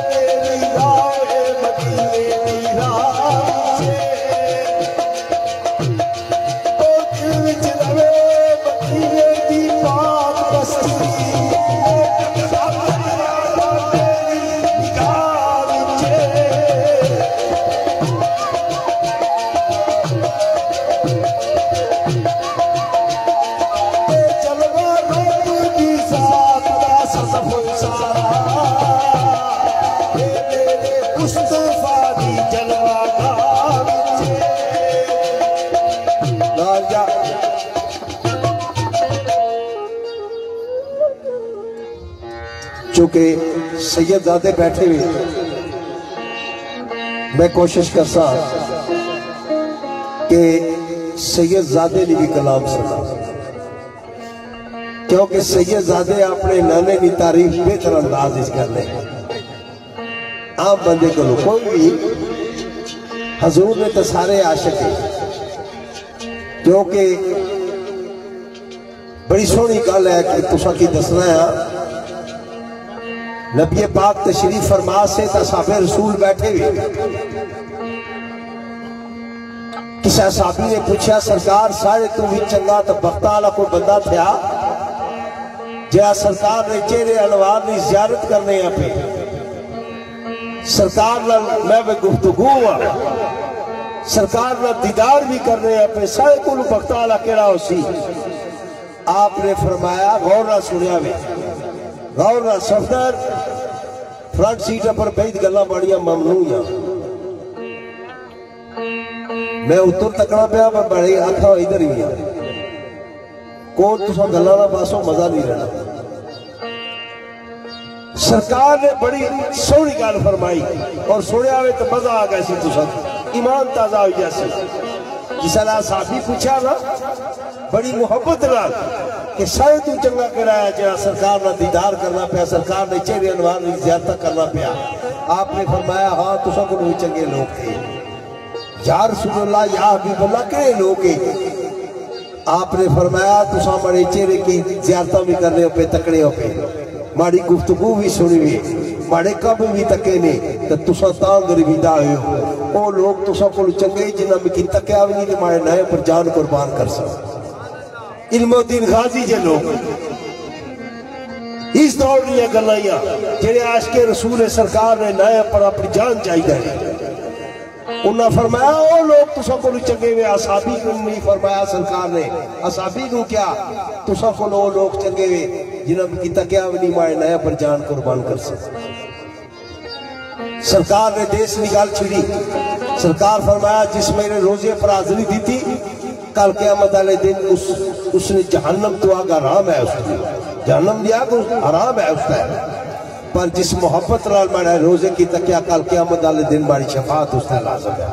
S8: मेरी राह मदीने दी राह ओ दिल विच रवे मदीने दी पाक बस्ती
S2: चूंकि सैयदजादे बैठे हुए मैं कोशिश करसा कि सैयदजादे ने भी कलाम सुना क्योंकि सैयदजादे अपने नाने की तारीफ बेहतर अंदाज कर ले आम बंदे को कोई भी हजूर ने तो सारे आशिक है क्योंकि बड़ी सोहनी गल है कि तुसा की दसना है नबी पाक तशरीफ फरमा से साहबे रसूल बैठे हुए किसी साहबी ने पूछा सरकार सारे तू भी चंगा तो बख्ता वाला कोई बंदा था जरा सरकार ने चेहरे अनवार की जियारत करने पे सरकार मैं भी गुफ्तगू हाँ सरकार ना दीदार भी करने पे सारे को बख्ता वाला केड़ा उसी आपने फरमाया गौर ना सुनिया वे गौर ना सफदर फ्रंट सीट पर बैठ गल्ला बड़िया ममनू मैं उत्तर तकना पाया पर बड़ी आखा इधर ही है कौन तुसा गल्ला ना पासों मजा नहीं रहना सरकार ने बड़ी सोहनी गल फरमाई और सुनिया वे तो मजा आ गया सी तुसा ईमान ताजा हो गया सी किसी ने साहबी पूछा ना बड़ी मुहब्बत नाल कि शायद तू चंगा कराया जरा सरकार ना दीदार करना पाया सरकार ने चेहरे अनवार की जियारत करना पाया आपने फरमाया हाँ तुसा को भी चंगे लोग थे या रसूलुल्लाह या हबीबुल्लाह के लोग आपने फरमाया तुसा बड़े चेहरे की जियारत भी करने पे तकड़े हो पे माड़ी गुफ्तगू भी सुनी हुई माड़े कब भी तके ने तो तुसा तां गरीबीदा हो वो लोग तुसा को चंगे जिन्हें मिकी तकया भी नहीं तो माड़े नए पर जान कुर्बान कर सकते इल्मुद्दीन गाजी जे लोग इस दौर दी गल्लां जेड़े आशिके रसूल सरकार ने नए पर अपनी जान चाहिए उन्हें फरमाया वो लोग तुसा को चंगे वे असाबी को नहीं फरमाया सरकार ने असाबी को क्या तुसा को लोग चंगे वे जिन्हें की तकिया भी नहीं मारे नया पर जान कुर्बान कर सकते सरकार ने देश निकाल छिड़ी सरकार फरमाया जिस मेरे रोजे पर हाजिरी दी थी कल क़यामत वाले दिन उसने जहन्नम तो आग आराम है उसकी जहन्नम दिया आराम है उसका पर जिस मोहब्बत नाल माड़ा रोजे की तकिया कल क़यामत वाले दिन मारी शफात उसने लाज़िम है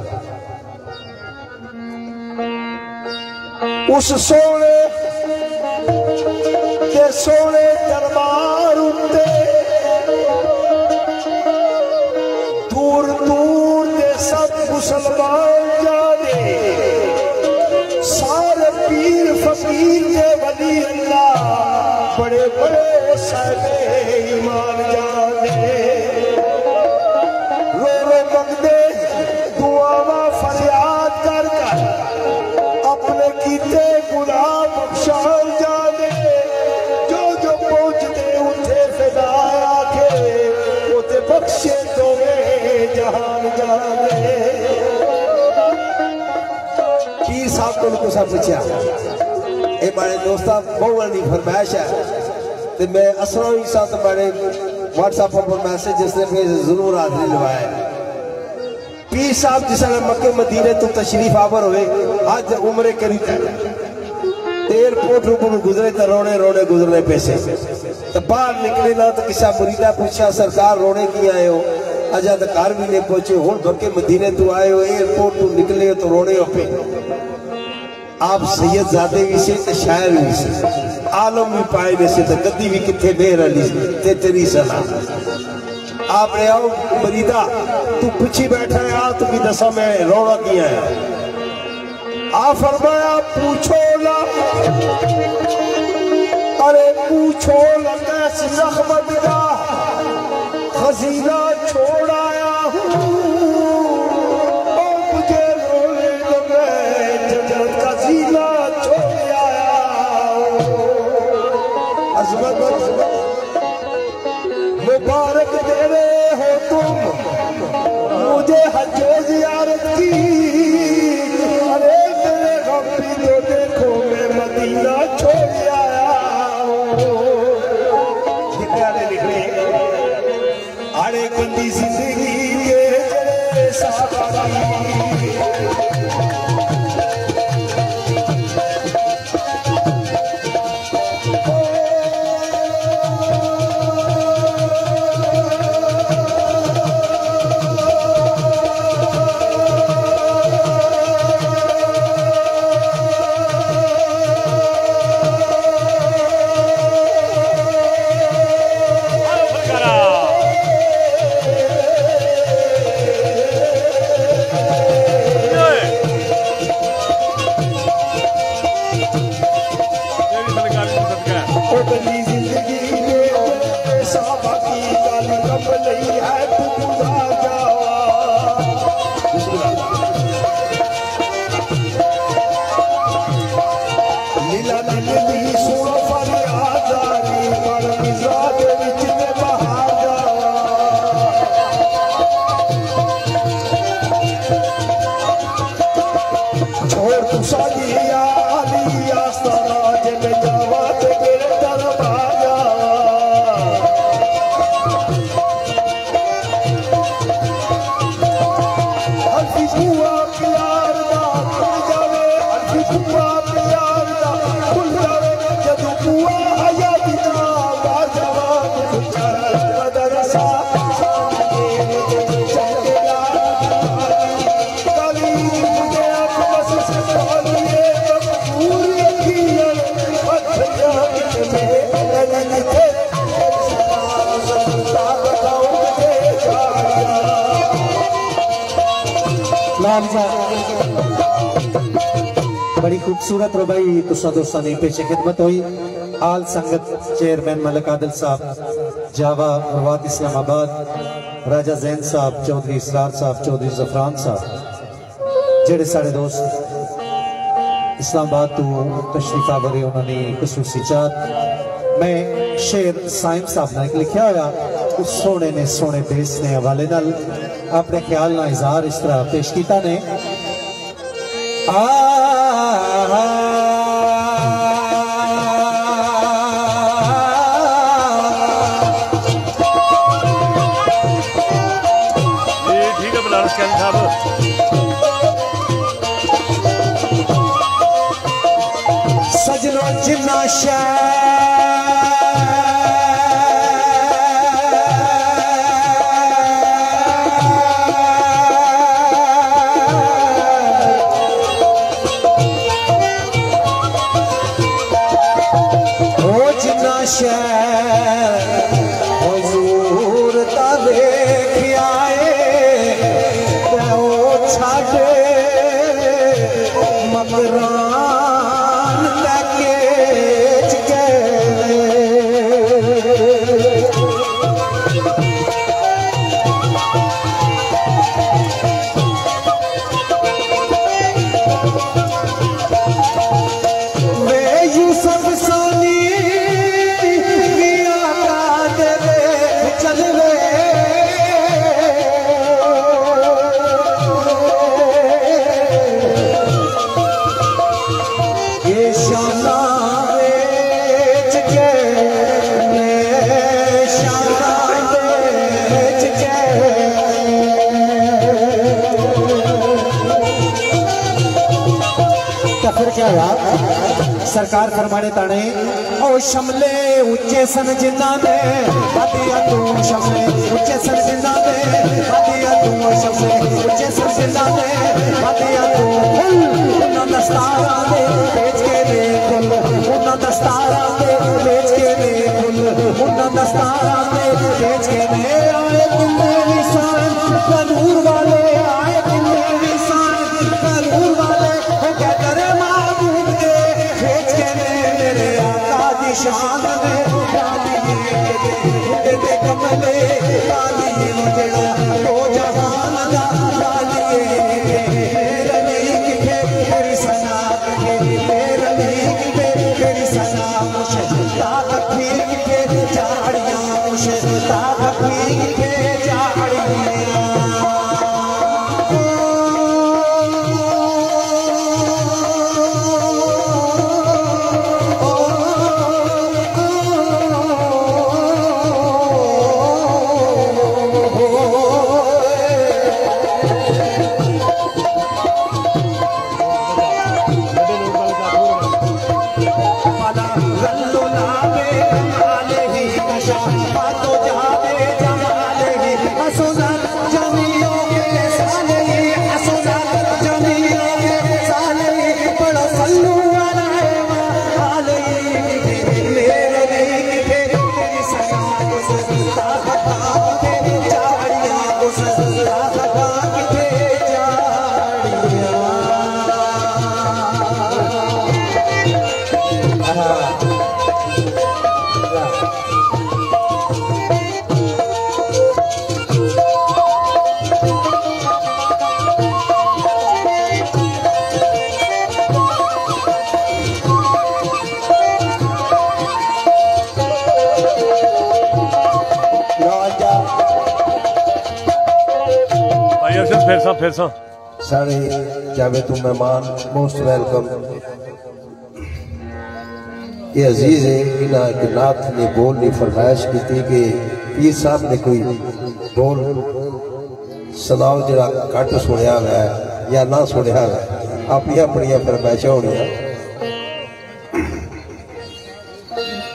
S2: उस सोने के सोने दरबार उत्ते दूर दूर दे सब मुसलमान जाने सारे पीर फकीर के वली अल्लाह बड़े बड़े साहिबे ईमान जाने रो रो मंगदे दुआवा फरियाद कर कर अपने कीते गुनाह बख्शाल जाने जो जो पहुंचते उठे फिदाया के उते बख्शे दोवे जहान जाने पीर साहब को कुछ पूछा ये बड़े दोस्ता बहुत बड़ी फरमाइश है तो मैं असरों ही साथ बड़े व्हाट्सएप पर मैसेज जिसने भेजे जरूर हाजिरी लवाए। पीर साहब जिसने मक्के मदीने तो तशरीफ आवर हुए आज उम्रे करी एयरपोर्ट ऊपर गुजरे तो रोने रोने गुजरने पैसे तो बाहर निकले ना तो किसा मुरीदा पूछा सरकार रोने की आए हो अजा तो घर भी नहीं पहुंचे हूं मक्के मदीने तो आए हो एयरपोर्ट तो निकले हो तो रोने हो पे। आप सैयद जादे भी से तो शायर भी से आलम भी पाए ने से तो गद्दी भी किथे मेहर अली ते तेरी सलाह आपने आओ मरीदा तू पूछी बैठा है आ तू भी दसा मैं रोना किया है। आ फरमाया पूछो ना अरे पूछो ना कैसे जख्म मेरा खजीना छोड़ आया हूँ मुझे रोने लगे जन्नत का खजीना छोड़ आया हूँ। मुबारक दे रहे हो तुम मुझे हज्जो ज़ियारत की अरे मेरे गम भी तो देखो मैं मदीना छोड़ आया हूँ। निकले अरे गंदी जिंदगी के साथी
S9: बड़ी खूबसूरत रुबाई तुसा दोस्तां दी पेश खिदमत हुई। आल संगत चेयरमैन मलक आदिल साहब जावा रवात इस्लामाबाद, राजा जैन साहब, चौधरी इसरार साहब, चौधरी जफरान साहब जेड़े साढ़े दोस्त इस्लामाबाद तो तशरीफ आवरे उन्होंने खसूसी चाहत। मैं शेर साइम साहब ने लिखा होया उस सोने ने सोने देश ने हवाले नाल अपने ख्याल ना इजहार इस तरह पेश किया ने
S6: ठीक है बिलाल साहब
S9: सजनो जिन्ना शहर हजूर ता देख आए छाड़े मकरान लगे वे यूसुफ सोनी होया सरकार फरमाने ताने ओ शमले उच्चे सन जिन्ना दे बातिया तू शमले उच्चे सन जिन्ना दे बातिया तू शमले उच्चे सन जिन्ना दे बातिया तू उन्ना दस्तारा दे बेच के दे कुल उन्ना दस्तारा दे बेच के दे कुल उन्ना दस्तारा दे बेच के दे आए किन्ने निशान कनूर वाले आए किन्ने निशान कनूर वाले हो क्या करे माबूद के बेच के दे मेरे आका दी शान दे दे कमले काली मुझड़ा ओ जहान दा काली मेरे नहीं के तेरी सना के मेरे नहीं के तेरी सना मुझे ताकत के झाड़ियां मुझे ताकत के झाड़ियां
S6: फिर
S2: सारे जावे तू मेहमान मोस्ट वेलकम। ये अजीज है इना के नाथ ने बोल ने फरमाइश की थी कि पीर साहब ने कोई बोल सदाओ जरा घट सुनिया है या ना सुनिया है अपनी अपनी फरमाइशा होनी।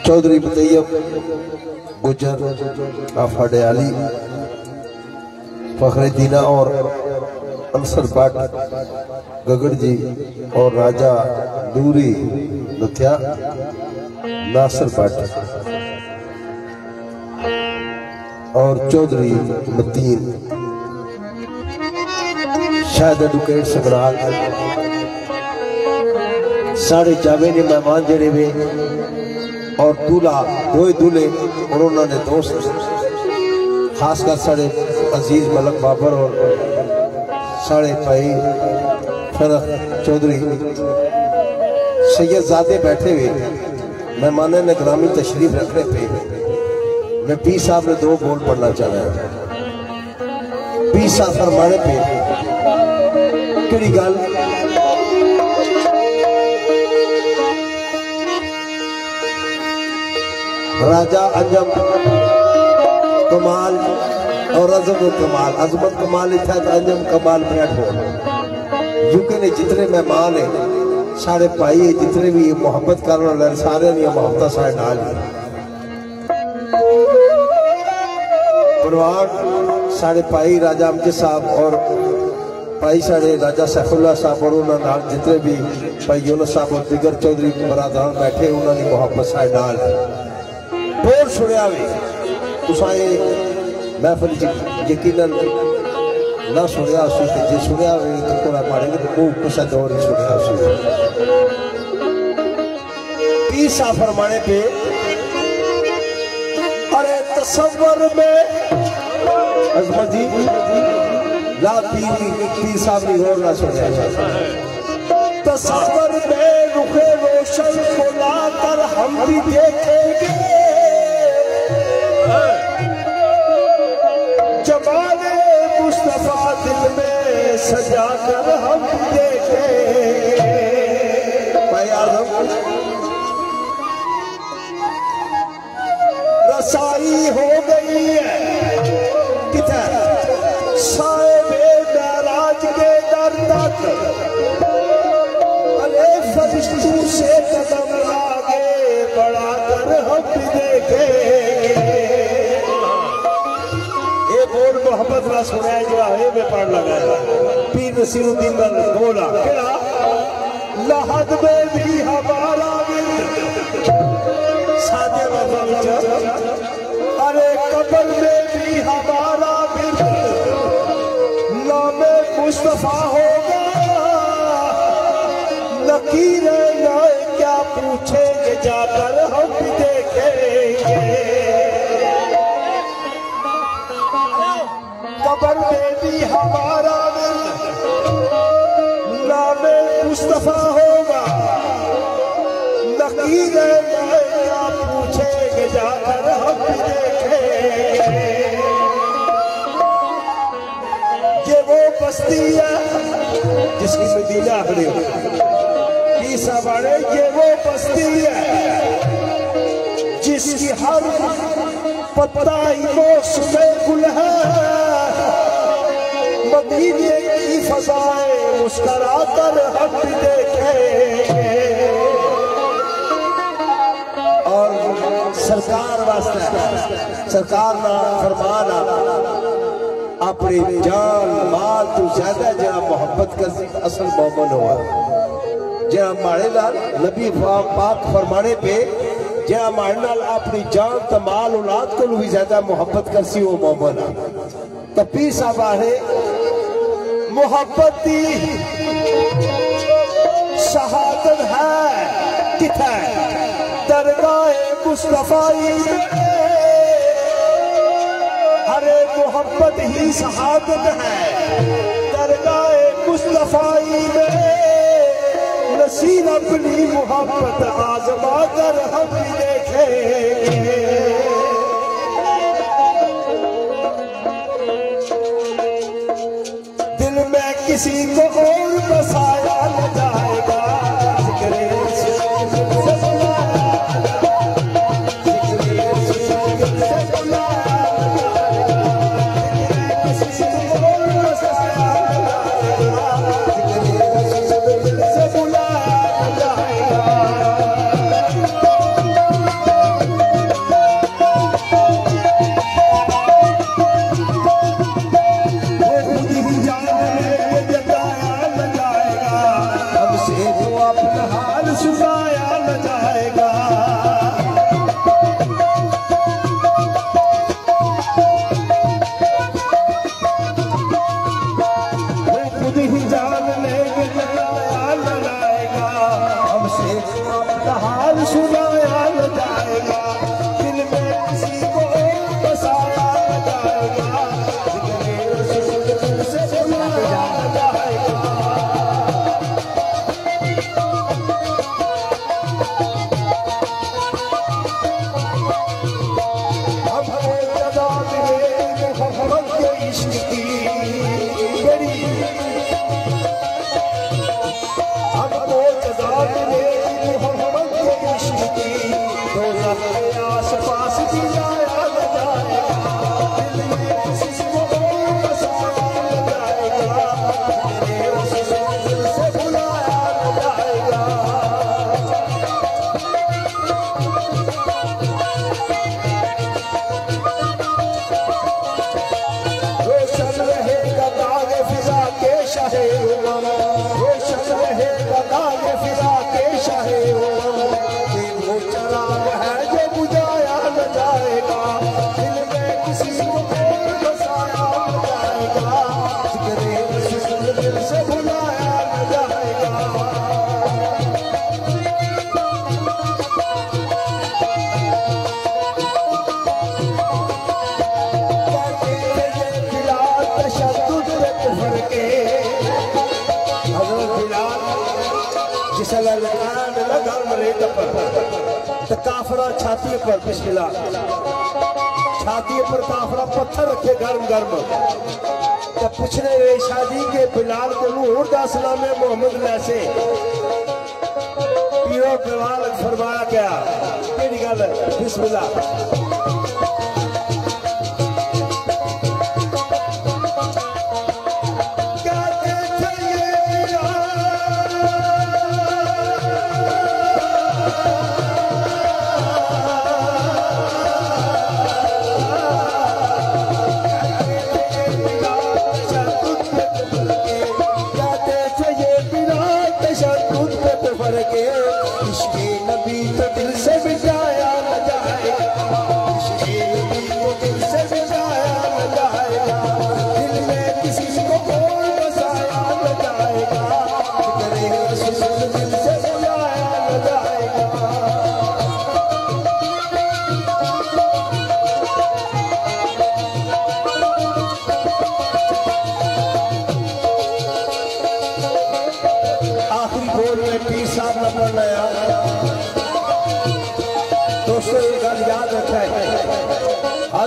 S2: चौधरी मुतैयब गुजर आफाडयाली फखरुद्दीना और अंसर भट्ट गगड़ जी और राजा नूरी लुथिया नासिर भट्ट और चौधरी मतीन शायद एडवोकेट सगराल साढ़े जावे ने मेहमान जड़े वे और दूल्हा दो दूल्हे और उन्होंने दोस्त खासकर साढ़े अजीज मलक बाबर और साढ़े भाई फरख चौधरी सैयदजादे बैठे हुए मेहमान ने ग्रामी तशरीफ रखने पे मैं पीर साहब ने दो बोल पढ़ना चाह रहा हूं। पीर साहब फरमाने पे किहड़ी गल राजा अंजम कमाल और अजमत कमाल, अजमत कमाल इतना तो अंजम कमाल बैठ हो। यूके ने जितने मेहमान है सारे भाई है जितने भी मोहब्बत करने वाले सारे ने मोहब्बत सारे नाल परिवार सारे भाई राजा अमजद साहब और भाई सारे राजा सैफुल्ला साहब और उन्होंने जितने भी भाई यूनुस साहब और दिगर चौधरी बरादरान बैठे उन्होंने मोहब्बत सारे नाल बोल सुनिया भी तुसाए महफिल यकीनन ना सुनिया जे सुनिया तो मारेंगे तो खूब कुछ दौर ही सुनिया। पीर साहब फरमाने पे अरे तसव्वुर में अजमत जी ला पीर साहब ने और ना सुनिया। तसव्वुर में रुखे रोशन को लाकर हम भी देखेंगे जमाने मुस्तफा दिल में सजा कर हम देखेंगे। भाई आजम रसाई हो गई है किधर साहिबे महराज के दर तक। अरे फरिश्ते
S7: देखेंगे। ये बोल मोहब्बत ना सुनाया जो आहे में पढ़ लगा पीर नसीरुद्दीन बोला लहद में भी हमारा सादे अरे कब्र में भी हमारा नामे मुस्तफा होगा लकीर लाए क्या पूछेंगे जाकर हम भी देखेंगे। कब्र में भी हमारा नामे मुस्तफा होगा लकीर लाए क्या पूछेंगे जाकर हम भी देखेंगे। ये वो बस्ती है जिसकी मदीना खड़ी हो बाड़े, ये वो बस्ती है जिसकी हर पत्ता मौसमे गुल है। मदीने की फजाएं मुस्कुरा कर हम भी देखेंगे। और सरकार वास्ते सरकार ना फरमाना अपनी जान माल तू ज्यादा जरा मोहब्बत कर असल मोमन हुआ जरा मारे लाल नबी पाक फरमाने पे जरा मारे लाल अपनी जान तमाल औलाद को भी ज्यादा मोहब्बत कर सी वो मोमन तो पीर साहब है मोहब्बत दी शहादत है किथे दरगाह मुस्तफाई अरे मोहब्बत ही शहादत है दरगाह मुस्तफाई में नसीब अपनी मोहब्बत आजमा कर हम भी देखेंगे। दिल में किसी को और बसाया न जाएगा काफरा छाती पर बिस्मिल्लाह छाती पर काफरा पत्थर रखे गर्म गर्म तो पूछने रहे शादी के बिलाल को और दासलाम मोहम्मद वैसे पीरो बिलाल फरमाया क्या केड़ी गल बिस्मिल्लाह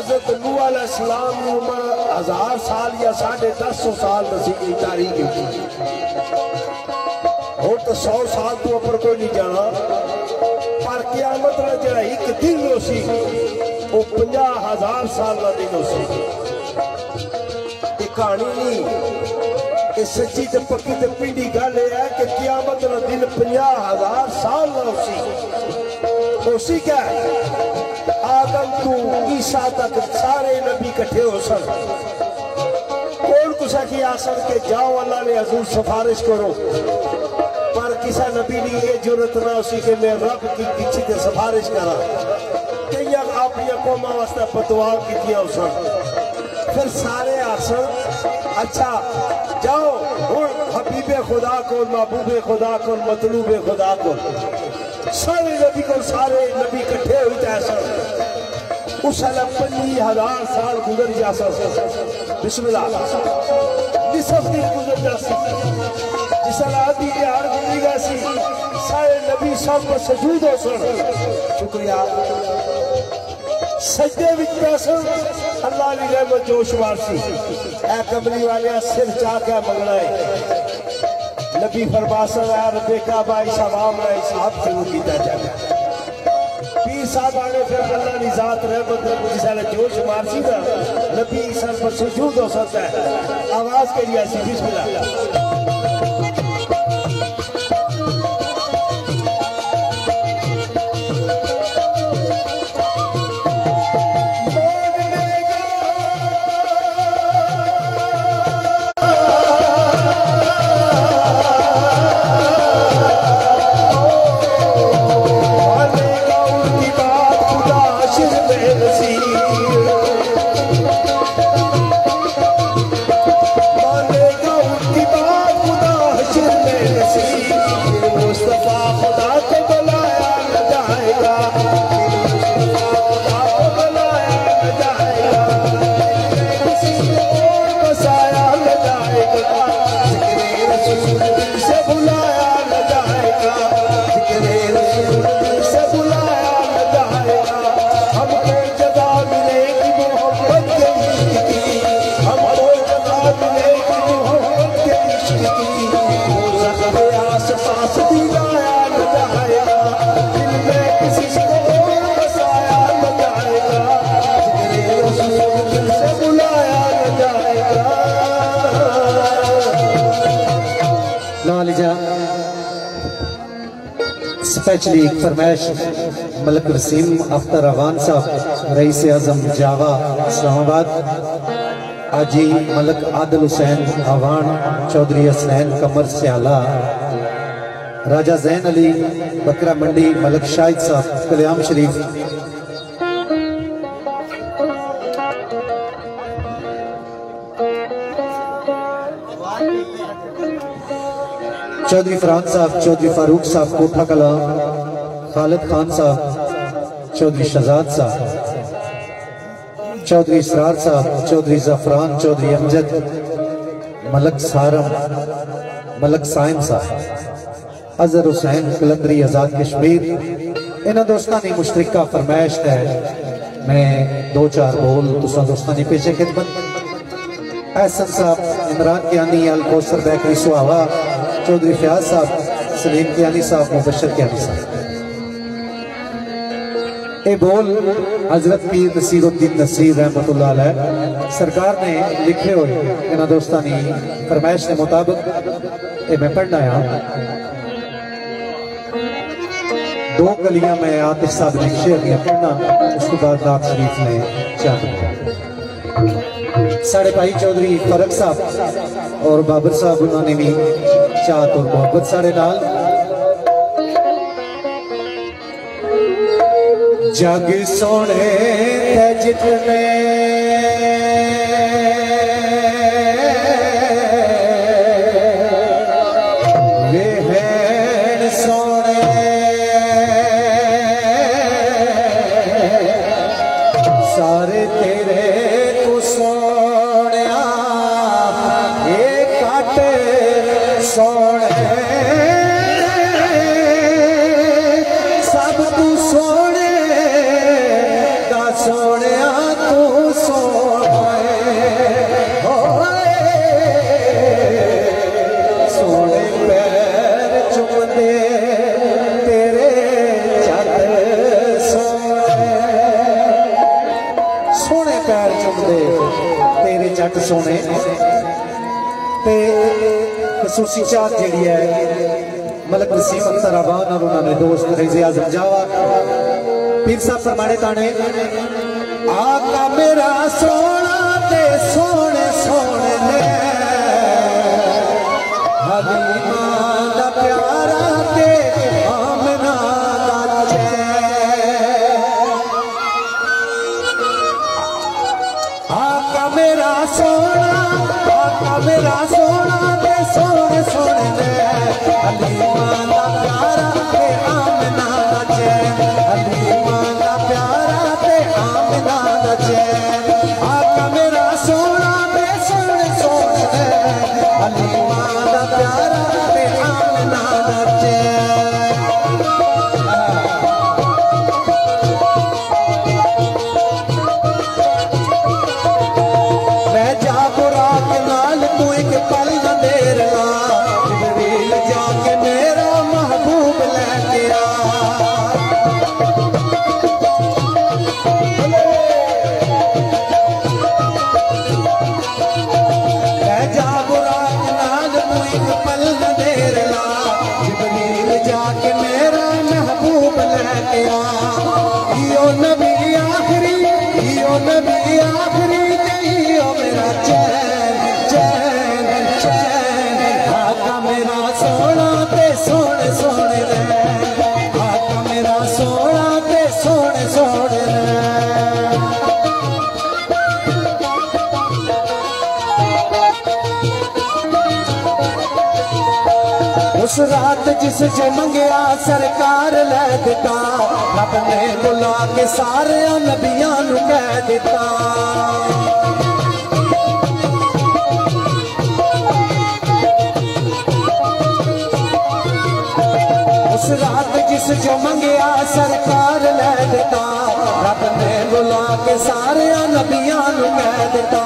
S7: हजरत नूह अलैहिस्सलाम की उम्र 1000 साल या 150 साल नसीब तारीख और तो 100 साल तो ऊपर कोई नहीं जाना पर क़यामत का जरा एक दिन सी वो 50,000 साल का दिन सी कहानी नहीं ये सच्ची ते पक्की ते पिंडी गल है कि क़यामत का दिन 50,000 साल का उसी क्या आदम तू ईसा तक सारे नबी इकट्ठे हो सन कौन कुछ की आसन के जाओ अल्लाह ने हजूर सिफारिश करो पर किसी नबी ने ये जरूरत ना उसी के मैं रब की पीछे से सिफारिश करा कई अपनी कौमा वास्ते बदवा की सन फिर सारे आसन अच्छा जाओ हूँ हबीबे खुदा को महबूबे खुदा को मतलूबे खुदा को सारे नबी को सारे नबी इकट्ठे हुए सन उस 50,000 साल गुजर जा बिस्मिल्लाह निसफ दिन गुजर जा जिस आदि के हर गुजरी गया सारे नबी सब को सजूद हो सन शुक्रिया सजदे विच सन अल्लाह की रहमत जोशवार सी ए कमली वाले सिर चाह के मंगना है नबी फरमासन यार बेका बाई सवाम ना हिसाब शुरू किया जाए पीर साहब आने फिर अल्लाह की जात रहमत जिसने जोश मारसी ना नबी सर पर सुजूद हो सकता है आवाज के लिए ऐसी बिस्मिल्लाह स्पेशली एक फरमाइश मलक वसीम अख्तर अवान साहब रईस आजम जावा इस्लामाबाद आजी मलक आदिल हुसैन अवान चौधरी हसनैन कमर स्याला राजा जैन अली बकरा मंडी मलक शाहिद साहब कल्याम शरीफ चौधरी फरहान साहब चौधरी फारूक साहब कोठा कला खालिद खान साहब चौधरी शहजाद साहब चौधरी इसरार साहब चौधरी जफरान चौधरी अमजद मलक सारम मलक साइम साहब अजहर हुसैन कलंदरी आजाद कश्मीर इन्होंने दोस्तों की मुश्तरका फरमाइश है मैं 2-4 बोल तुसा दोस्तों की पेशे खिदमत एहसन साहब इमरान कियानी अल कौसर बैकरी सुहावा चौधरी फयाज साहब सलीम कियानी साहब मुबशर कियानी साहब ए बोल हजरत पीर नसीरुद्दीन नसीर रहमतुल्लाह अलैह सरकार ने लिखे हुए इन दोस्तों की फरमाइश के मुताबिक मैं पढ़ना आया 2 कलियां मैं आतिश साहब ने शेर दिया पढ़ना उसके बाद नात शरीफ ने चाह साढ़े भाई चौधरी फरक साहब और बाबर साहब उन्होंने भी चाहत और मोहब्बत साढ़े नाल जग सोने जितने वे हैं सोने सारे तेरे को सोने ये काटे सोने सब तू सोने दा सोने तू
S9: तेरे जट सोने ते खसूसी चाहत जी है मलक नसीम अख्तर आबाद और उन्होंने दोस्त रईज़े आज़म जावा पीर साहब फरमाने ताने आका मेरा सोना ते सोने सोने ने हलीमा दा प्यारा ते आमना दा चैन आका मेरा सोना ते सोने सोने ने हलीमा दा प्यारा ते आमना दा चैन हलीमा दा प्यारा ते आमना दा चैन आका मेरा सोना ते सोने सोने ने हलीमा दा प्यारा ते आमना दा चैन मैं जा बुरा के नाल तू एक पल न देर ला जिब्रील जाके मेरा महबूब लेके आ मैं जा बुरा के नाल तू एक पल न देर ला जिब्रील जाके मेरा महबूब लेके आ यो नबी आखिरी ओ मेरा चैन चैन चैन आका मेरा सोना ते सोने सोने रे आका मेरा सोना ते सोने सोने रे उस रात जिस च मंगया सरकार लै दिता रब ने बुला के सारे नबियां नू कह दिता उस रात जिस जो मंगया सरकार लै दिता रब ने बुला के सारे नबियां नू कह दिता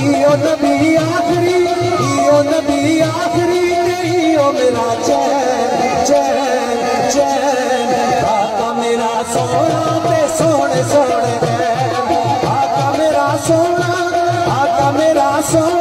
S9: इयो नबी आखिरी ओ मेरा चैन चैन चैन आका मेरा सोना ते सोने सोने आका मेरा सोना